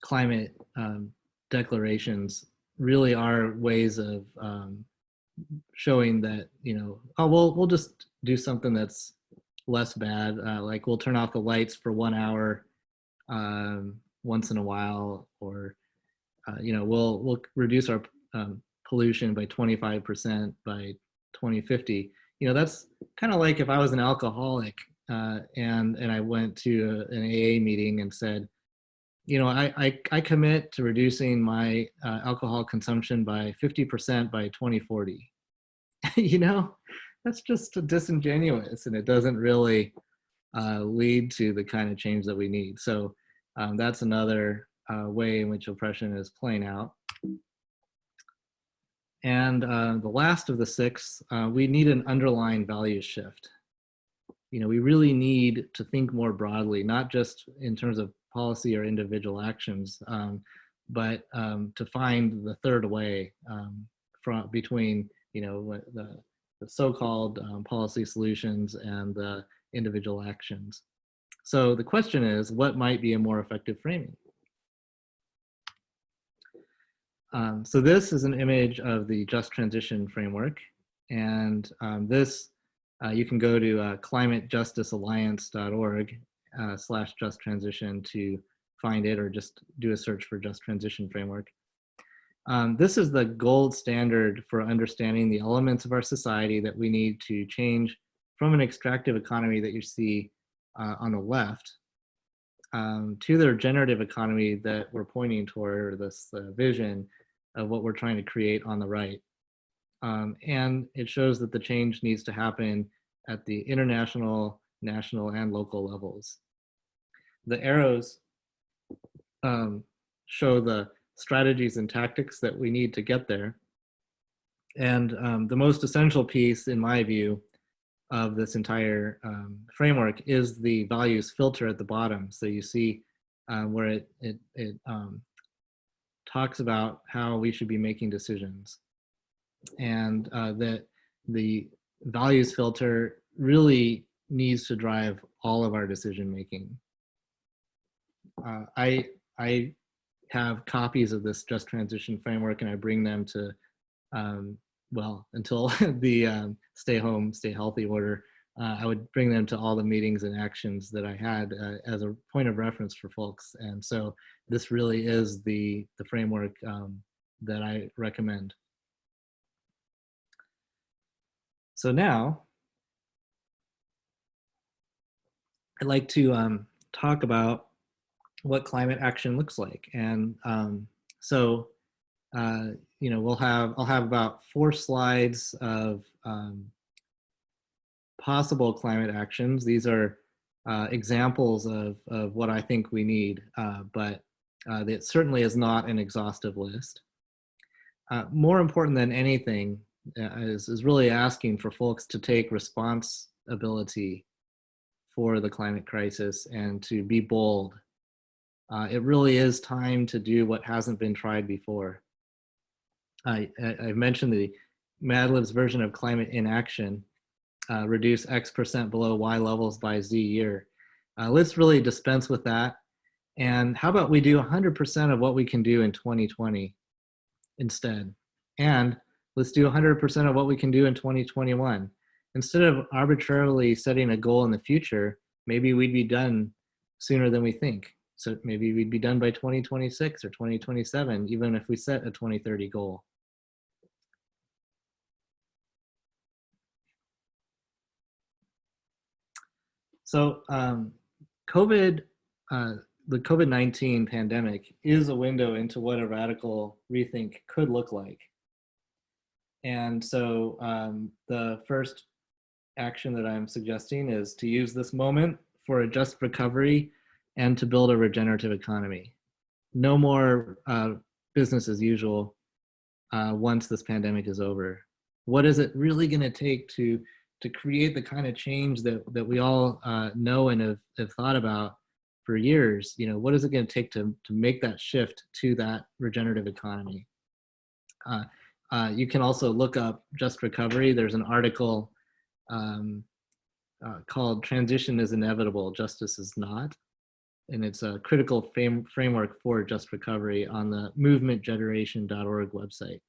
climate declarations really are ways of showing that, oh, we'll just do something that's less bad. Like we'll turn off the lights for 1 hour once in a while, or we'll reduce our pollution by 25% by 2050. That's kind of like if I was an alcoholic and I went to an AA meeting and said, I commit to reducing my alcohol consumption by 50% by 2040. That's just disingenuous, and it doesn't really lead to the kind of change that we need. So that's another way in which oppression is playing out. And the last of the six, we need an underlying values shift. We really need to think more broadly, not just in terms of policy or individual actions, but to find the third way between the so-called policy solutions and the individual actions. So the question is, what might be a more effective framing? So this is an image of the Just Transition framework, and this you can go to climatejusticealliance.org /just transition to find it, or just do a search for Just Transition framework. This is the gold standard for understanding the elements of our society that we need to change from an extractive economy that you see on the left to the regenerative economy that we're pointing toward, this vision of what we're trying to create on the right. And it shows that the change needs to happen at the international, national, and local levels. The arrows show the strategies and tactics that we need to get there. And the most essential piece, in my view, of this entire framework is the values filter at the bottom. So you see where it talks about how we should be making decisions, and that the values filter really needs to drive all of our decision making. I have copies of this Just Transition framework, and I bring them to, well, until the stay home, stay healthy order, I would bring them to all the meetings and actions that I had as a point of reference for folks. And so this really is the framework that I recommend. So now I'd like to talk about what climate action looks like. And I'll have about 4 slides of possible climate actions. These are examples of what I think we need, but it certainly is not an exhaustive list. More important than anything is really asking for folks to take responsibility for the climate crisis and to be bold. It really is time to do what hasn't been tried before. I mentioned the Mad Lib's version of climate inaction, reduce X% below Y levels by Z year. Let's really dispense with that. And how about we do 100% of what we can do in 2020 instead? And let's do 100% of what we can do in 2021. Instead of arbitrarily setting a goal in the future, maybe we'd be done sooner than we think. So maybe we'd be done by 2026 or 2027, even if we set a 2030 goal. So the COVID-19 pandemic is a window into what a radical rethink could look like. And so the first action that I'm suggesting is to use this moment for a just recovery and to build a regenerative economy. No more business as usual once this pandemic is over. What is it really going to take to create the kind of change that we all know and have thought about for years? What is it going to take to make that shift to that regenerative economy? You can also look up Just Recovery. There's an article called Transition is Inevitable, Justice is Not. And it's a critical framework for Just Recovery on the movementgeneration.org website.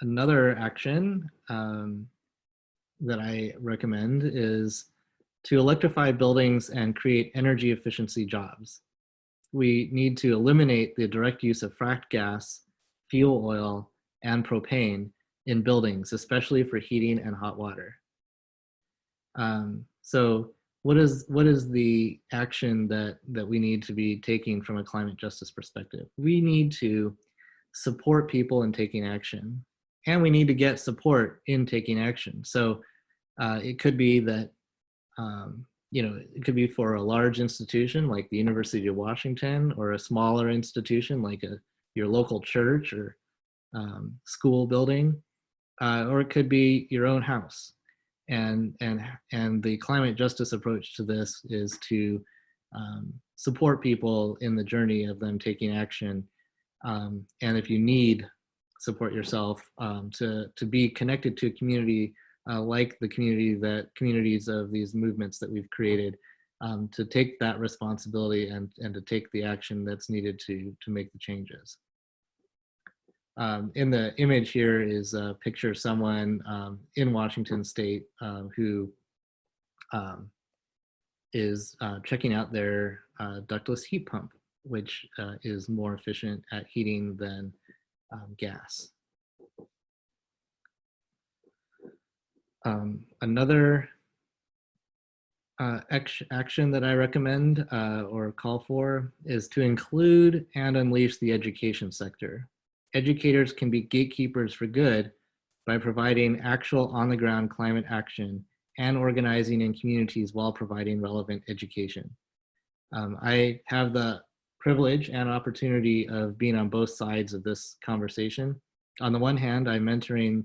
Another action that I recommend is to electrify buildings and create energy efficiency jobs. we need to eliminate the direct use of fracked gas, fuel oil, and propane in buildings, especially for heating and hot water. So what is the action that we need to be taking from a climate justice perspective? We need to support people in taking action, and we need to get support in taking action. So it could be that, it could be for a large institution like the University of Washington, or a smaller institution like your local church or school building, or it could be your own house. And the climate justice approach to this is to support people in the journey of them taking action. And if you need support yourself, to be connected to a community like the communities of these movements that we've created, to take that responsibility and to take the action that's needed to make the changes. In the image here is a picture of someone in Washington State who is checking out their ductless heat pump, which is more efficient at heating than gas. Another action that I recommend or call for is to include and unleash the education sector. Educators can be gatekeepers for good by providing actual on-the-ground climate action and organizing in communities while providing relevant education. I have the privilege and opportunity of being on both sides of this conversation. On the one hand, I'm mentoring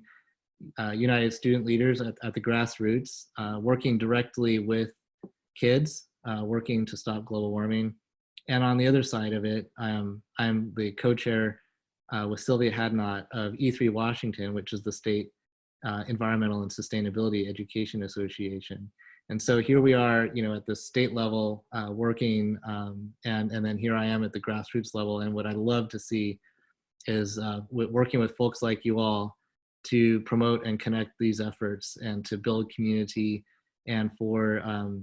United student leaders at the grassroots, working directly with kids, working to stop global warming. And on the other side of it, I'm the co-chair with Sylvia Hadnot of E3 Washington, which is the state Environmental and Sustainability Education Association. And so here we are, at the state level working, and then here I am at the grassroots level. And what I love to see is working with folks like you all to promote and connect these efforts and to build community, and for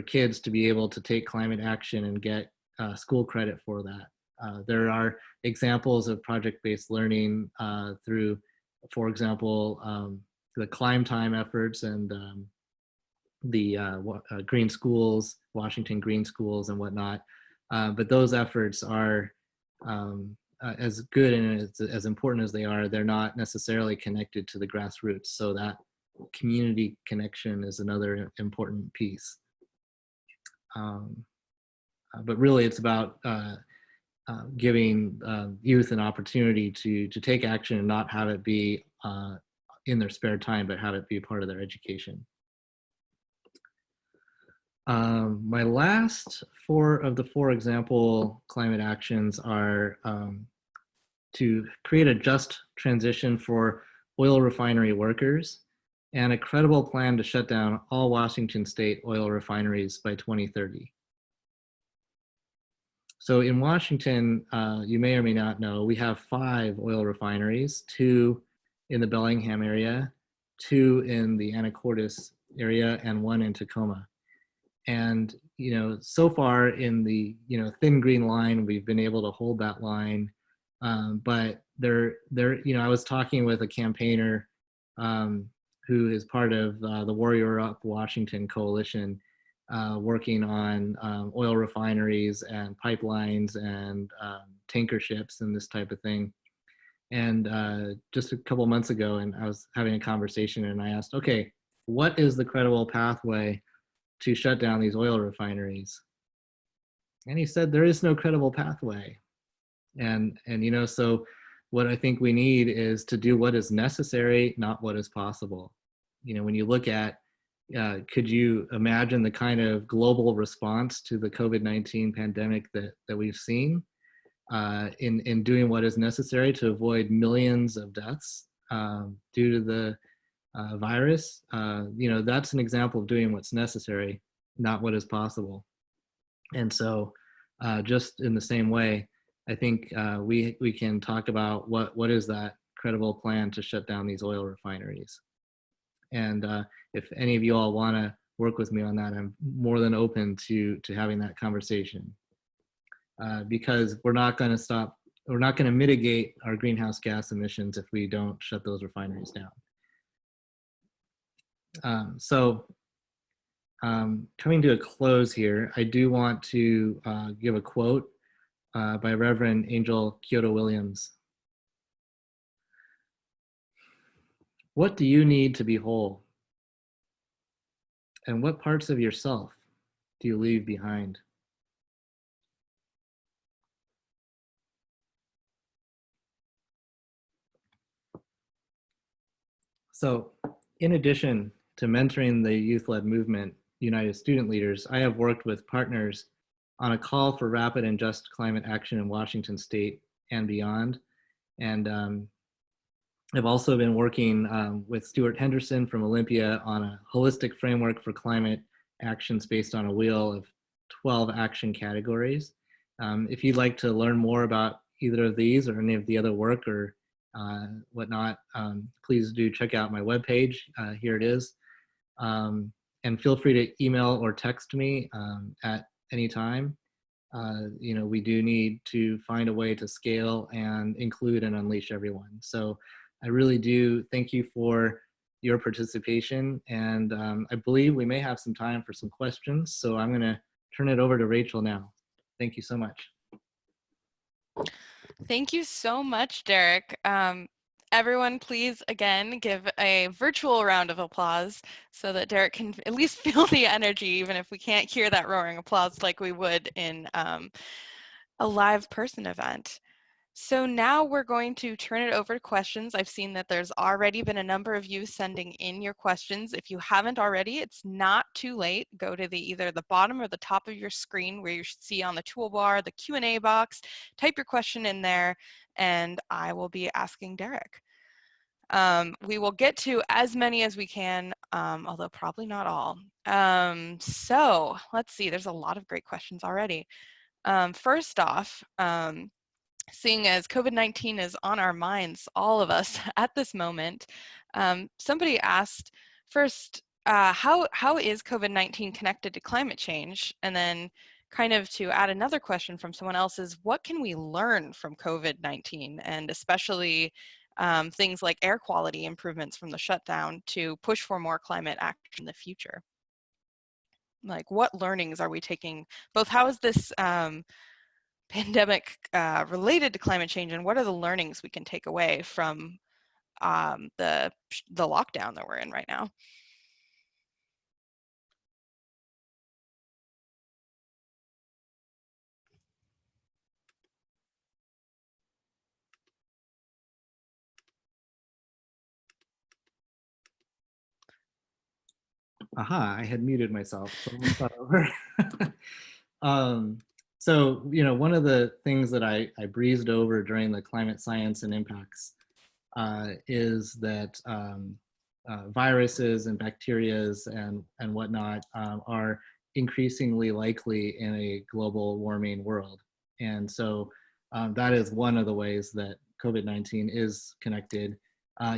kids to be able to take climate action and get school credit for that. There are examples of project-based learning through, for example, the Climb Time efforts and the green schools, Washington Green Schools and whatnot. But those efforts are as good and as important as they are, they're not necessarily connected to the grassroots. So that community connection is another important piece. But really it's about giving youth an opportunity to take action and not have it be in their spare time, but have it be part of their education. My last of the four example climate actions are to create a just transition for oil refinery workers and a credible plan to shut down all Washington state oil refineries by 2030. So in Washington, you may or may not know, we have 5 oil refineries, 2 in the Bellingham area, 2 in the Anacortes area, and 1 in Tacoma. And, so far in the, thin green line, we've been able to hold that line. But I was talking with a campaigner who is part of the Warrior Up Washington Coalition, working on oil refineries and pipelines and tanker ships and this type of thing. And just a couple months ago, and I was having a conversation and I asked, okay, what is the credible pathway to shut down these oil refineries? And he said, there is no credible pathway. And so what I think we need is to do what is necessary, not what is possible. When you look at, could you imagine the kind of global response to the COVID-19 pandemic that we've seen in doing what is necessary to avoid millions of deaths due to the virus? That's an example of doing what's necessary, not what is possible. And so just in the same way, I think we can talk about what is that credible plan to shut down these oil refineries. And if any of you all want to work with me on that, I'm more than open to having that conversation. because we're not going to mitigate our greenhouse gas emissions if we don't shut those refineries down. Coming to a close here, I do want to give a quote by Reverend Angel Kyoto Williams. What do you need to be whole? And what parts of yourself do you leave behind? So, in addition to mentoring the youth-led movement, United Student Leaders, I have worked with partners on a call for rapid and just climate action in Washington State and beyond. And I've also been working with Stuart Henderson from Olympia on a holistic framework for climate actions based on a wheel of 12 action categories. If you'd like to learn more about either of these or any of the other work or whatnot, please do check out my webpage. Here it is. And feel free to email or text me at any time. You know, we do need to find a way to scale and include and unleash everyone. So I really do thank you for your participation. And I believe we may have some time for some questions. So I'm going to turn it over to Rachel now. Thank you so much. Thank you so much, Derek. Everyone, please, again, give a virtual round of applause so that Derek can at least feel the energy, even if we can't hear that roaring applause like we would in a live person event. So now we're going to turn it over to questions. I've seen that there's already been a number of you sending in your questions. If you haven't already, it's not too late. Go to either the bottom or the top of your screen where you see on the toolbar, the Q&A box, type your question in there, and I will be asking Derek. We will get to as many as we can, although probably not all. So let's see, there's a lot of great questions already. First off, seeing as COVID-19 is on our minds, all of us at this moment, somebody asked first, how is COVID-19 connected to climate change? And then kind of to add another question from someone else is, what can we learn from COVID-19, and especially things like air quality improvements from the shutdown to push for more climate action in the future? Like, what learnings are we taking? Both how is this pandemic related to climate change, and what are the learnings we can take away from the lockdown that we're in right now? Aha, I had muted myself, so let me start over. So, you know, one of the things that I breezed over during the climate science and impacts is that viruses and bacterias and whatnot are increasingly likely in a global warming world. And so that is one of the ways that COVID-19 is connected.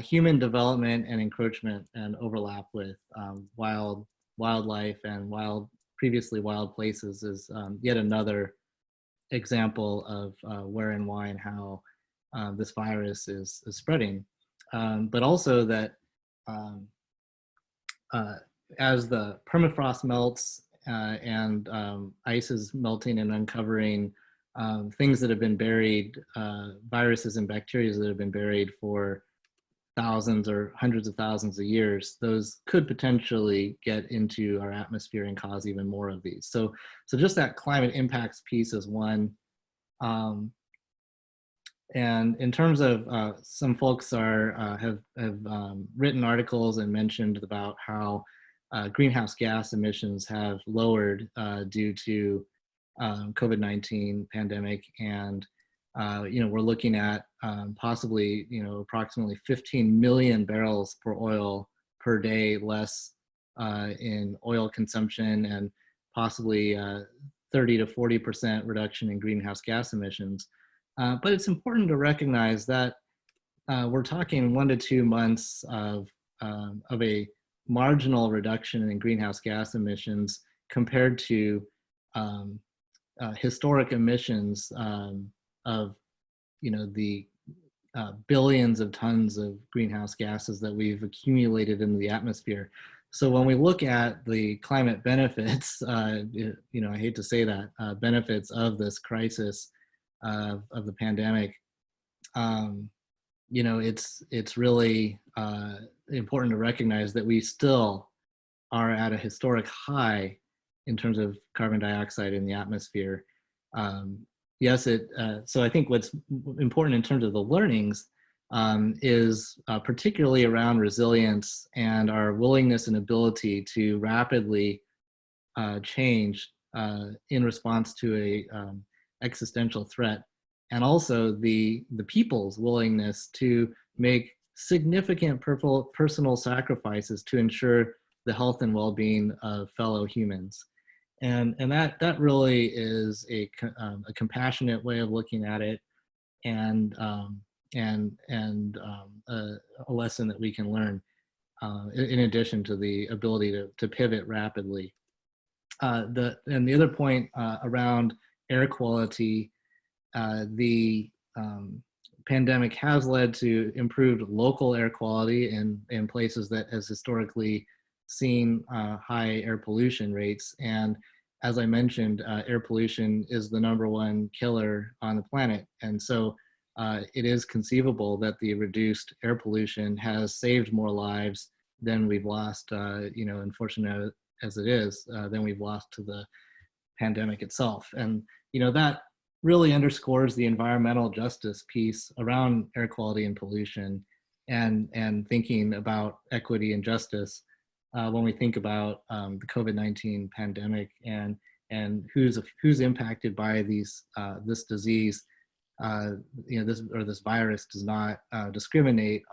Human development and encroachment and overlap with wildlife and previously wild places is yet another example of where and why and how this virus is spreading. But also that as the permafrost melts and ice is melting and uncovering things that have been buried, viruses and bacteria that have been buried for thousands or hundreds of thousands of years, those could potentially get into our atmosphere and cause even more of these. So just that climate impacts piece is one. And in terms of some folks have written articles and mentioned about how greenhouse gas emissions have lowered due to COVID-19 pandemic, and you know, we're looking at possibly, you know, approximately 15 million barrels per oil per day less in oil consumption, and possibly 30 to 40% reduction in greenhouse gas emissions. But it's important to recognize that we're talking 1 to 2 months of a marginal reduction in greenhouse gas emissions compared to historic emissions of, the billions of tons of greenhouse gases that we've accumulated in the atmosphere. So when we look at the climate benefits, I hate to say that, benefits of this crisis of the pandemic, it's really important to recognize that we still are at a historic high in terms of carbon dioxide in the atmosphere. So I think what's important in terms of the learnings is particularly around resilience and our willingness and ability to rapidly change in response to a existential threat, and also the people's willingness to make significant personal sacrifices to ensure the health and well-being of fellow humans. And that really is a compassionate way of looking at it, and a lesson that we can learn in addition to the ability to pivot rapidly. And the other point around air quality, the pandemic has led to improved local air quality in places that has historically seen high air pollution rates. And as I mentioned, air pollution is the #1 killer on the planet. And so it is conceivable that the reduced air pollution has saved more lives than we've lost, unfortunate as it is, than we've lost to the pandemic itself. And, that really underscores the environmental justice piece around air quality and pollution, and thinking about equity and justice when we think about the COVID-19 pandemic and who's impacted by this disease. This virus does not discriminate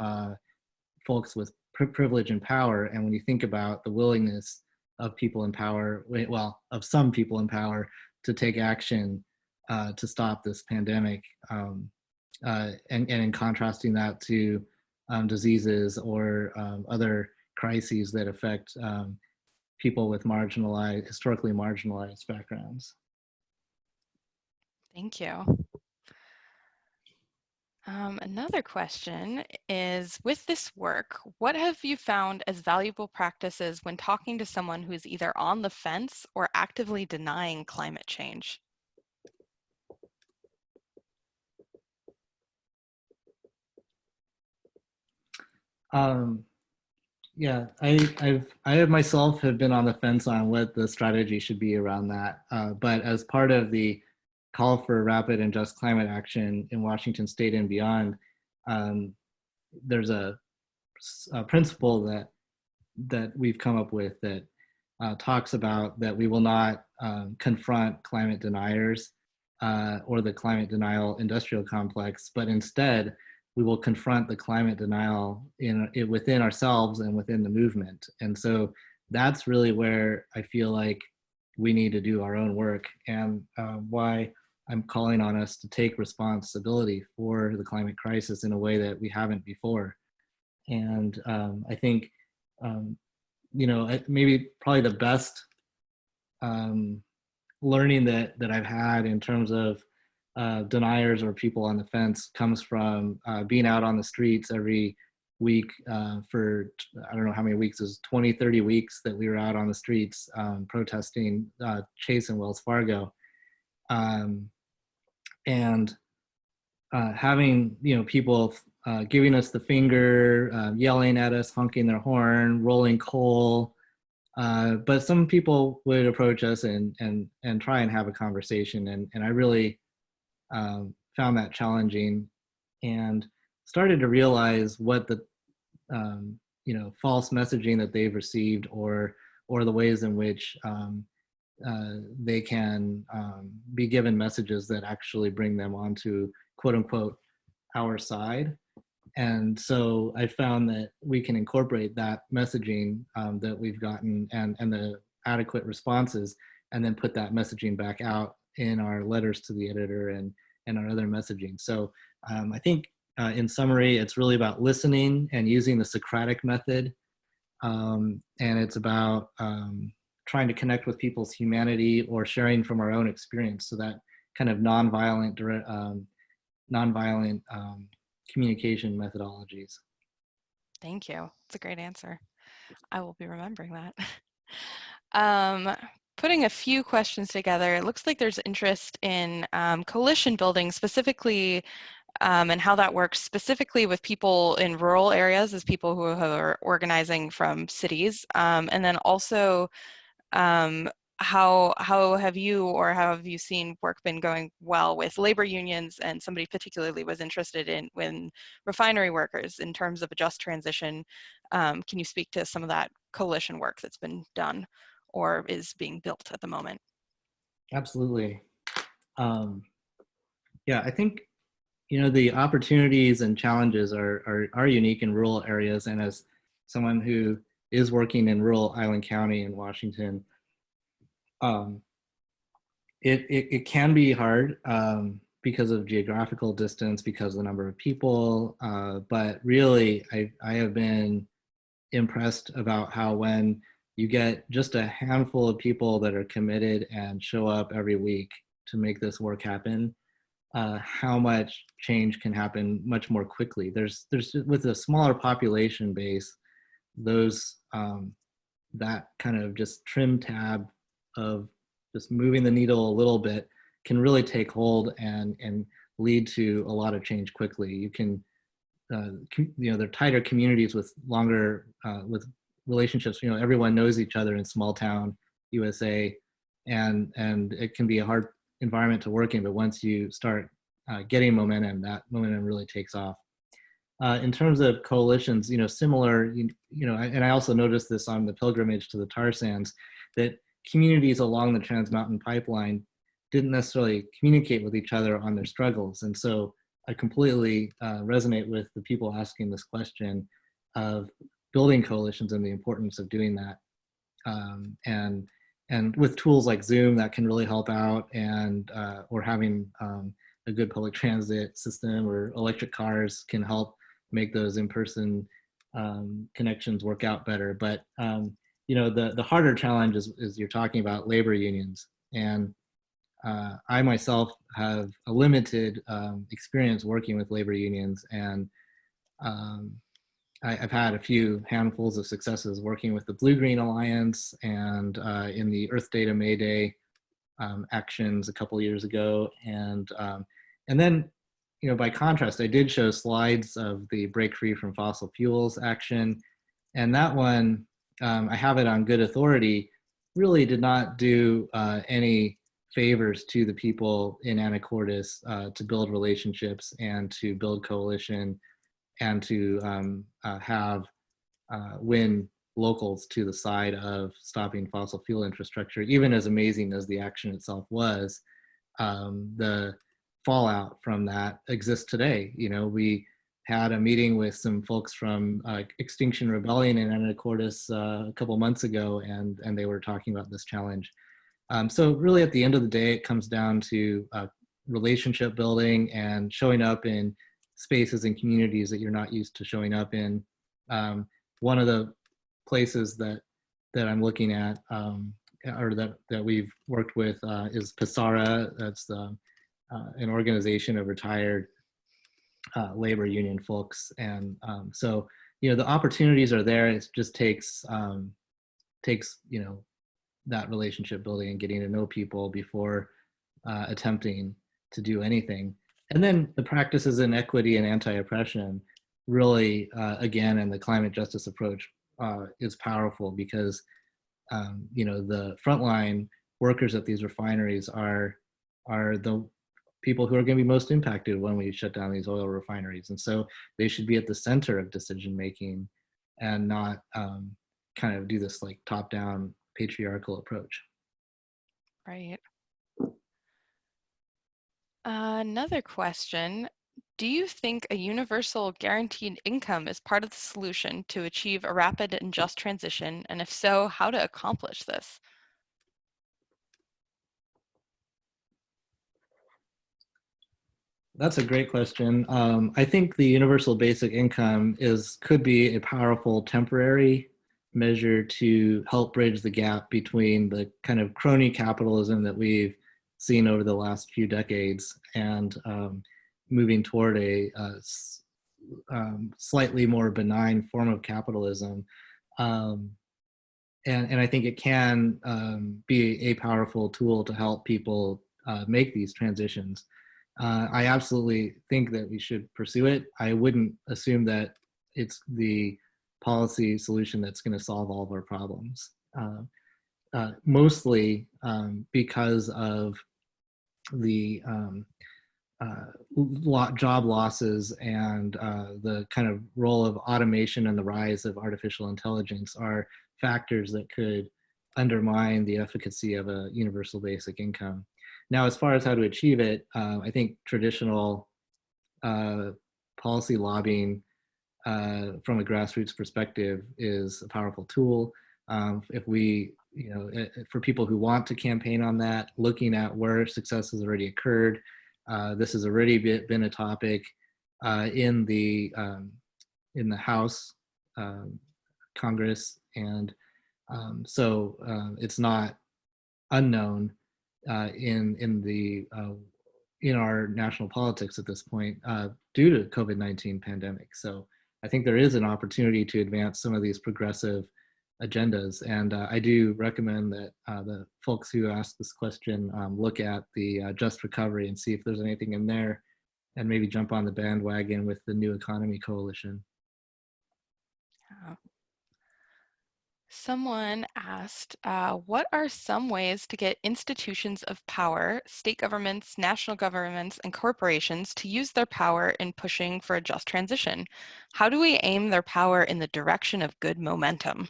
folks with privilege and power. And when you think about the willingness of people in power, of some people in power, to take action to stop this pandemic, and in contrasting that to diseases or other crises that affect people with historically marginalized backgrounds. Thank you. Another question is, with this work, what have you found as valuable practices when talking to someone who is either on the fence or actively denying climate change? Yeah, I have myself have been on the fence on what the strategy should be around that. But as part of the call for rapid and just climate action in Washington State and beyond, there's a principle that we've come up with that talks about that we will not confront climate deniers or the climate denial industrial complex, but instead we will confront the climate denial within ourselves and within the movement. And so that's really where I feel like we need to do our own work, and why I'm calling on us to take responsibility for the climate crisis in a way that we haven't before. And I think, maybe probably the best learning that I've had in terms of deniers or people on the fence comes from being out on the streets every week for, I don't know how many weeks, it was 20, 30 weeks that we were out on the streets protesting Chase and Wells Fargo. And having, people giving us the finger, yelling at us, honking their horn, rolling coal. But some people would approach us and try and have a conversation. And I really found that challenging, and started to realize what the false messaging that they've received, or the ways in which they can be given messages that actually bring them onto, quote unquote, our side. And so I found that we can incorporate that messaging that we've gotten and the adequate responses, and then put that messaging back out in our letters to the editor and our other messaging. So I think in summary, it's really about listening and using the Socratic method. And it's about trying to connect with people's humanity or sharing from our own experience. So that kind of nonviolent communication methodologies. Thank you. It's a great answer. I will be remembering that. Putting a few questions together, it looks like there's interest in coalition building specifically, and how that works specifically with people in rural areas as people who are organizing from cities. And then also, how have you seen work been going well with labor unions, and somebody particularly was interested in when refinery workers in terms of a just transition. Can you speak to some of that coalition work that's been done or is being built at the moment? Absolutely. Yeah, I think, the opportunities and challenges are unique in rural areas. And as someone who is working in rural Island County in Washington, it can be hard because of geographical distance, because of the number of people. But really, I have been impressed about how when you get just a handful of people that are committed and show up every week to make this work happen, how much change can happen much more quickly. There's with a smaller population base, those that kind of just trim tab of just moving the needle a little bit can really take hold and lead to a lot of change quickly. You can, they're tighter communities with longer, with relationships. Everyone knows each other in small town USA, and it can be a hard environment to work in. But once you start getting momentum, that momentum really takes off. In terms of coalitions, similar, and I also noticed this on the pilgrimage to the tar sands, that communities along the Trans Mountain Pipeline didn't necessarily communicate with each other on their struggles. And so I completely resonate with the people asking this question of building coalitions and the importance of doing that. And with tools like Zoom, that can really help out, and or having a good public transit system or electric cars can help make those in-person connections work out better. But the harder challenge is you're talking about labor unions. And I myself have a limited experience working with labor unions, and I've had a few handfuls of successes working with the Blue-Green Alliance and in the Earth Data May Day actions a couple years ago. And then, by contrast, I did show slides of the Break Free from Fossil Fuels action. And that one, I have it on good authority, really did not do any favors to the people in Anacortes to build relationships and to build coalition and to win locals to the side of stopping fossil fuel infrastructure. Even as amazing as the action itself was, the fallout from that exists today. We had a meeting with some folks from Extinction Rebellion in Anacortes a couple months ago, and they were talking about this challenge. So really, at the end of the day, it comes down to relationship building and showing up in spaces and communities that you're not used to showing up in. One of the places that I'm looking at, or that we've worked with, is PSARA. That's an organization of retired labor union folks, and so the opportunities are there. It just takes that relationship building and getting to know people before attempting to do anything. And then the practices in equity and anti-oppression really, again, and the climate justice approach is powerful, because the frontline workers at these refineries are the people who are going to be most impacted when we shut down these oil refineries. And so they should be at the center of decision making and not kind of do this like top-down patriarchal approach. Right. Another question. Do you think a universal guaranteed income is part of the solution to achieve a rapid and just transition? And if so, how to accomplish this? That's a great question. I think the universal basic income could be a powerful temporary measure to help bridge the gap between the kind of crony capitalism that we've seen over the last few decades and moving toward a slightly more benign form of capitalism. And I think it can be a powerful tool to help people make these transitions. I absolutely think that we should pursue it. I wouldn't assume that it's the policy solution that's going to solve all of our problems. Mostly because of the job losses and the kind of role of automation and the rise of artificial intelligence are factors that could undermine the efficacy of a universal basic income. Now, as far as how to achieve it, I think traditional policy lobbying from a grassroots perspective is a powerful tool. If we, for people who want to campaign on that, looking at where success has already occurred, this has already been a topic in the House, Congress, and so it's not unknown in our national politics at this point due to COVID-19 pandemic. So I think there is an opportunity to advance some of these progressive agendas, and I do recommend that the folks who asked this question look at the Just Recovery and see if there's anything in there, and maybe jump on the bandwagon with the New Economy Coalition. Someone asked, what are some ways to get institutions of power, state governments, national governments, and corporations to use their power in pushing for a just transition? How do we aim their power in the direction of good momentum?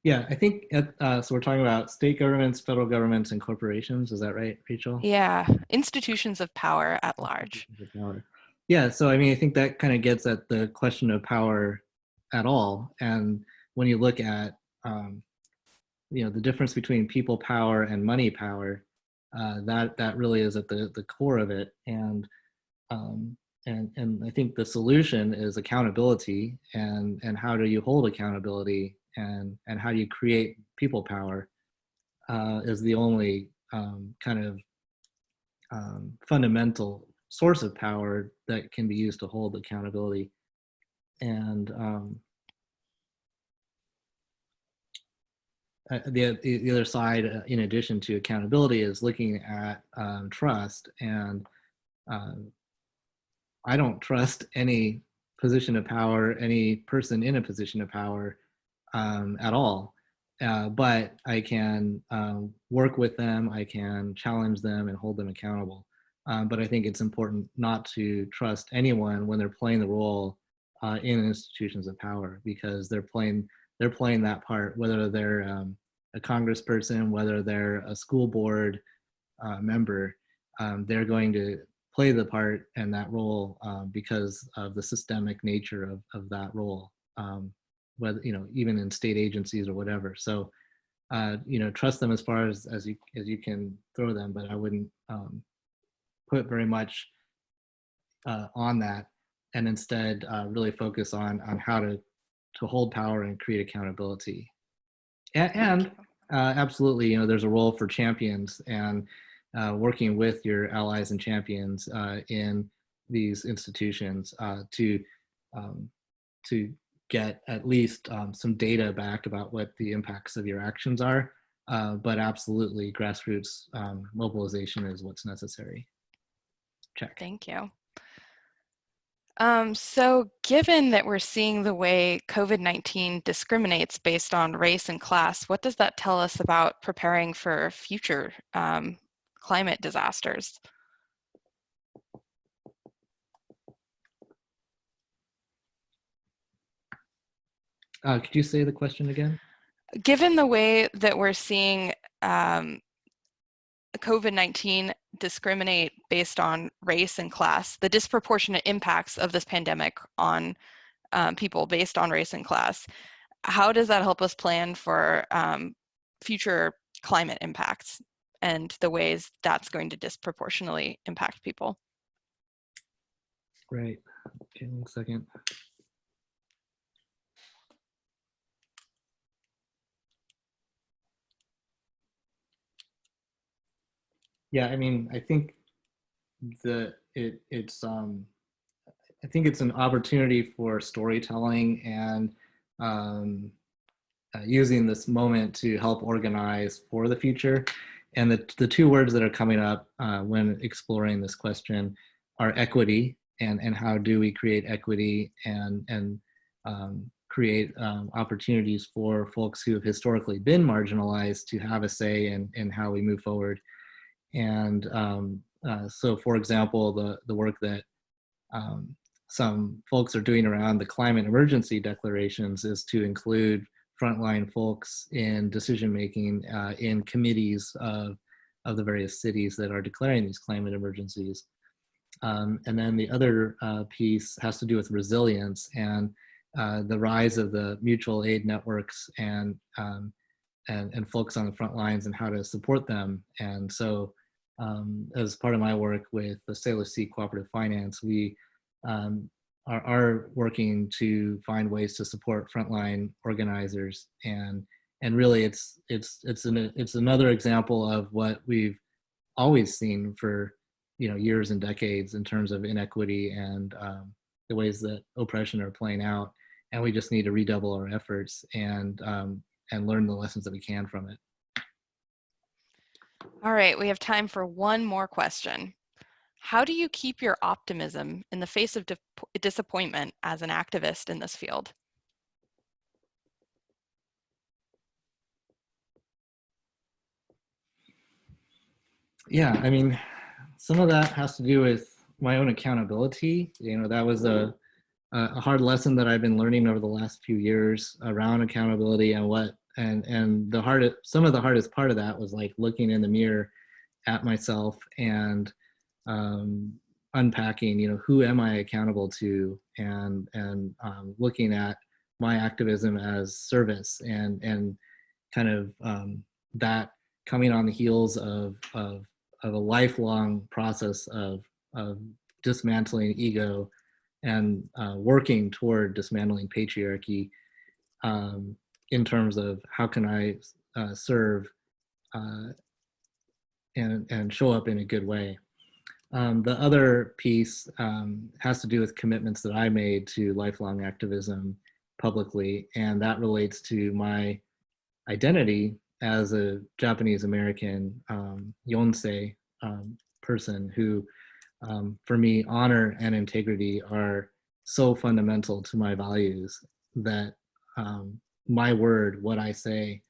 Yeah, I think, so we're talking about state governments, federal governments, and corporations. Is that right, Rachel? Yeah, institutions of power at large. Yeah, so I mean, I think that kind of gets at the question of power at all. And when you look at, the difference between people power and money power, that really is at the core of it. And I think the solution is accountability, and how do you hold accountability, and how do you create people power is the only kind of fundamental source of power that can be used to hold accountability. And the other side, in addition to accountability, is looking at trust. And I don't trust any position of power, any person in a position of power at all. But I can work with them, I can challenge them and hold them accountable. But I think it's important not to trust anyone when they're playing the role in institutions of power, because they're playing that part, whether they're a congressperson, whether they're a school board member, they're going to play the part and that role because of the systemic nature of that role, whether, even in state agencies or whatever. So, trust them as far as you can throw them, but I wouldn't put very much on that, and instead really focus on how to hold power and create accountability. And absolutely, there's a role for champions, and working with your allies and champions in these institutions to get at least some data back about what the impacts of your actions are. But absolutely, grassroots mobilization is what's necessary. Check. Thank you. So given that we're seeing the way COVID-19 discriminates based on race and class, what does that tell us about preparing for future climate disasters? Could you say the question again? Given the way that we're seeing COVID-19 discriminate based on race and class, the disproportionate impacts of this pandemic on people based on race and class, how does that help us plan for future climate impacts and the ways that's going to disproportionately impact people? Right. Okay, 1 second. Yeah, I mean, I think I think it's an opportunity for storytelling and using this moment to help organize for the future. And the two words that are coming up when exploring this question are equity and how do we create equity and create opportunities for folks who have historically been marginalized to have a say in how we move forward. And so, for example, the work that some folks are doing around the climate emergency declarations is to include frontline folks in decision making in committees of the various cities that are declaring these climate emergencies. And then the other piece has to do with resilience and the rise of the mutual aid networks and folks on the front lines and how to support them. And so as part of my work with the Salish Sea Cooperative Finance, we are working to find ways to support frontline organizers, and really it's another example of what we've always seen for years and decades in terms of inequity and the ways that oppression are playing out, and we just need to redouble our efforts and learn the lessons that we can from it. All right, we have time for one more question. How do you keep your optimism in the face of disappointment as an activist in this field? Yeah, I mean, some of that has to do with my own accountability. That was a hard lesson that I've been learning over the last few years around accountability and some of the hardest part of that was like looking in the mirror at myself and unpacking, who am I accountable to, and looking at my activism as service and kind of that coming on the heels of a lifelong process of dismantling ego and working toward dismantling patriarchy in terms of how can I serve and show up in a good way. The other piece has to do with commitments that I made to lifelong activism publicly, and that relates to my identity as a Japanese American Yonsei person who, for me, honor and integrity are so fundamental to my values that my word, what I say,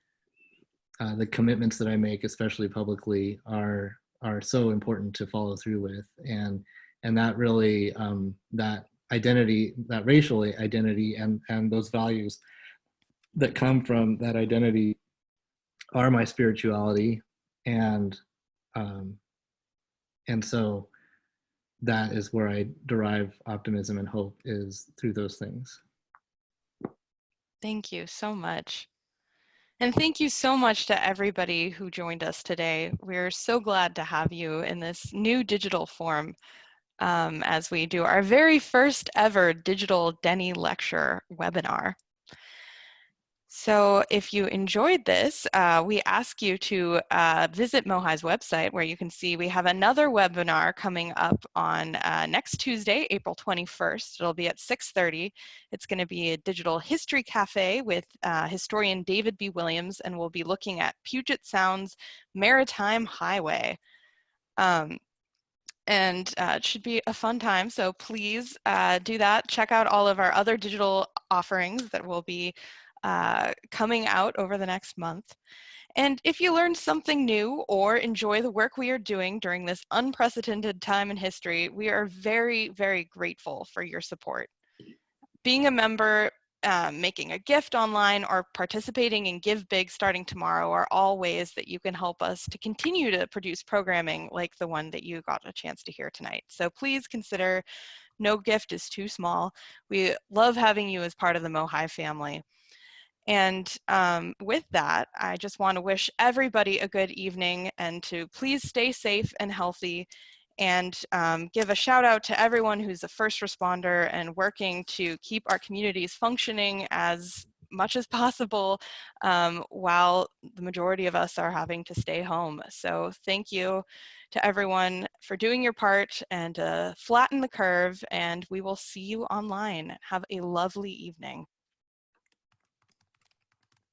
the commitments that I make, especially publicly, are so important to follow through with, and that really that identity, that racial identity, and those values that come from that identity are my spirituality, and so that is where I derive optimism and hope, is through those things. Thank you so much. And thank you so much to everybody who joined us today. We're so glad to have you in this new digital form as we do our very first ever digital Denny lecture webinar. So if you enjoyed this, we ask you to visit MOHI's website, where you can see we have another webinar coming up on next Tuesday, April 21st. It'll be at 6:30. It's going to be a digital history cafe with historian David B. Williams, and we'll be looking at Puget Sound's Maritime Highway. And it should be a fun time, so please do that. Check out all of our other digital offerings that will be coming out over the next month. And if you learned something new or enjoy the work we are doing during this unprecedented time in history, we are very, very grateful for your support. Being a member, making a gift online, or participating in Give Big starting tomorrow are all ways that you can help us to continue to produce programming like the one that you got a chance to hear tonight. So please consider, no gift is too small. We love having you as part of the MOHI family. And with that, I just want to wish everybody a good evening, and to please stay safe and healthy. and give a shout out to everyone who's a first responder and working to keep our communities functioning as much as possible while the majority of us are having to stay home. So thank you to everyone for doing your part and flatten the curve, and we will see you online. Have a lovely evening.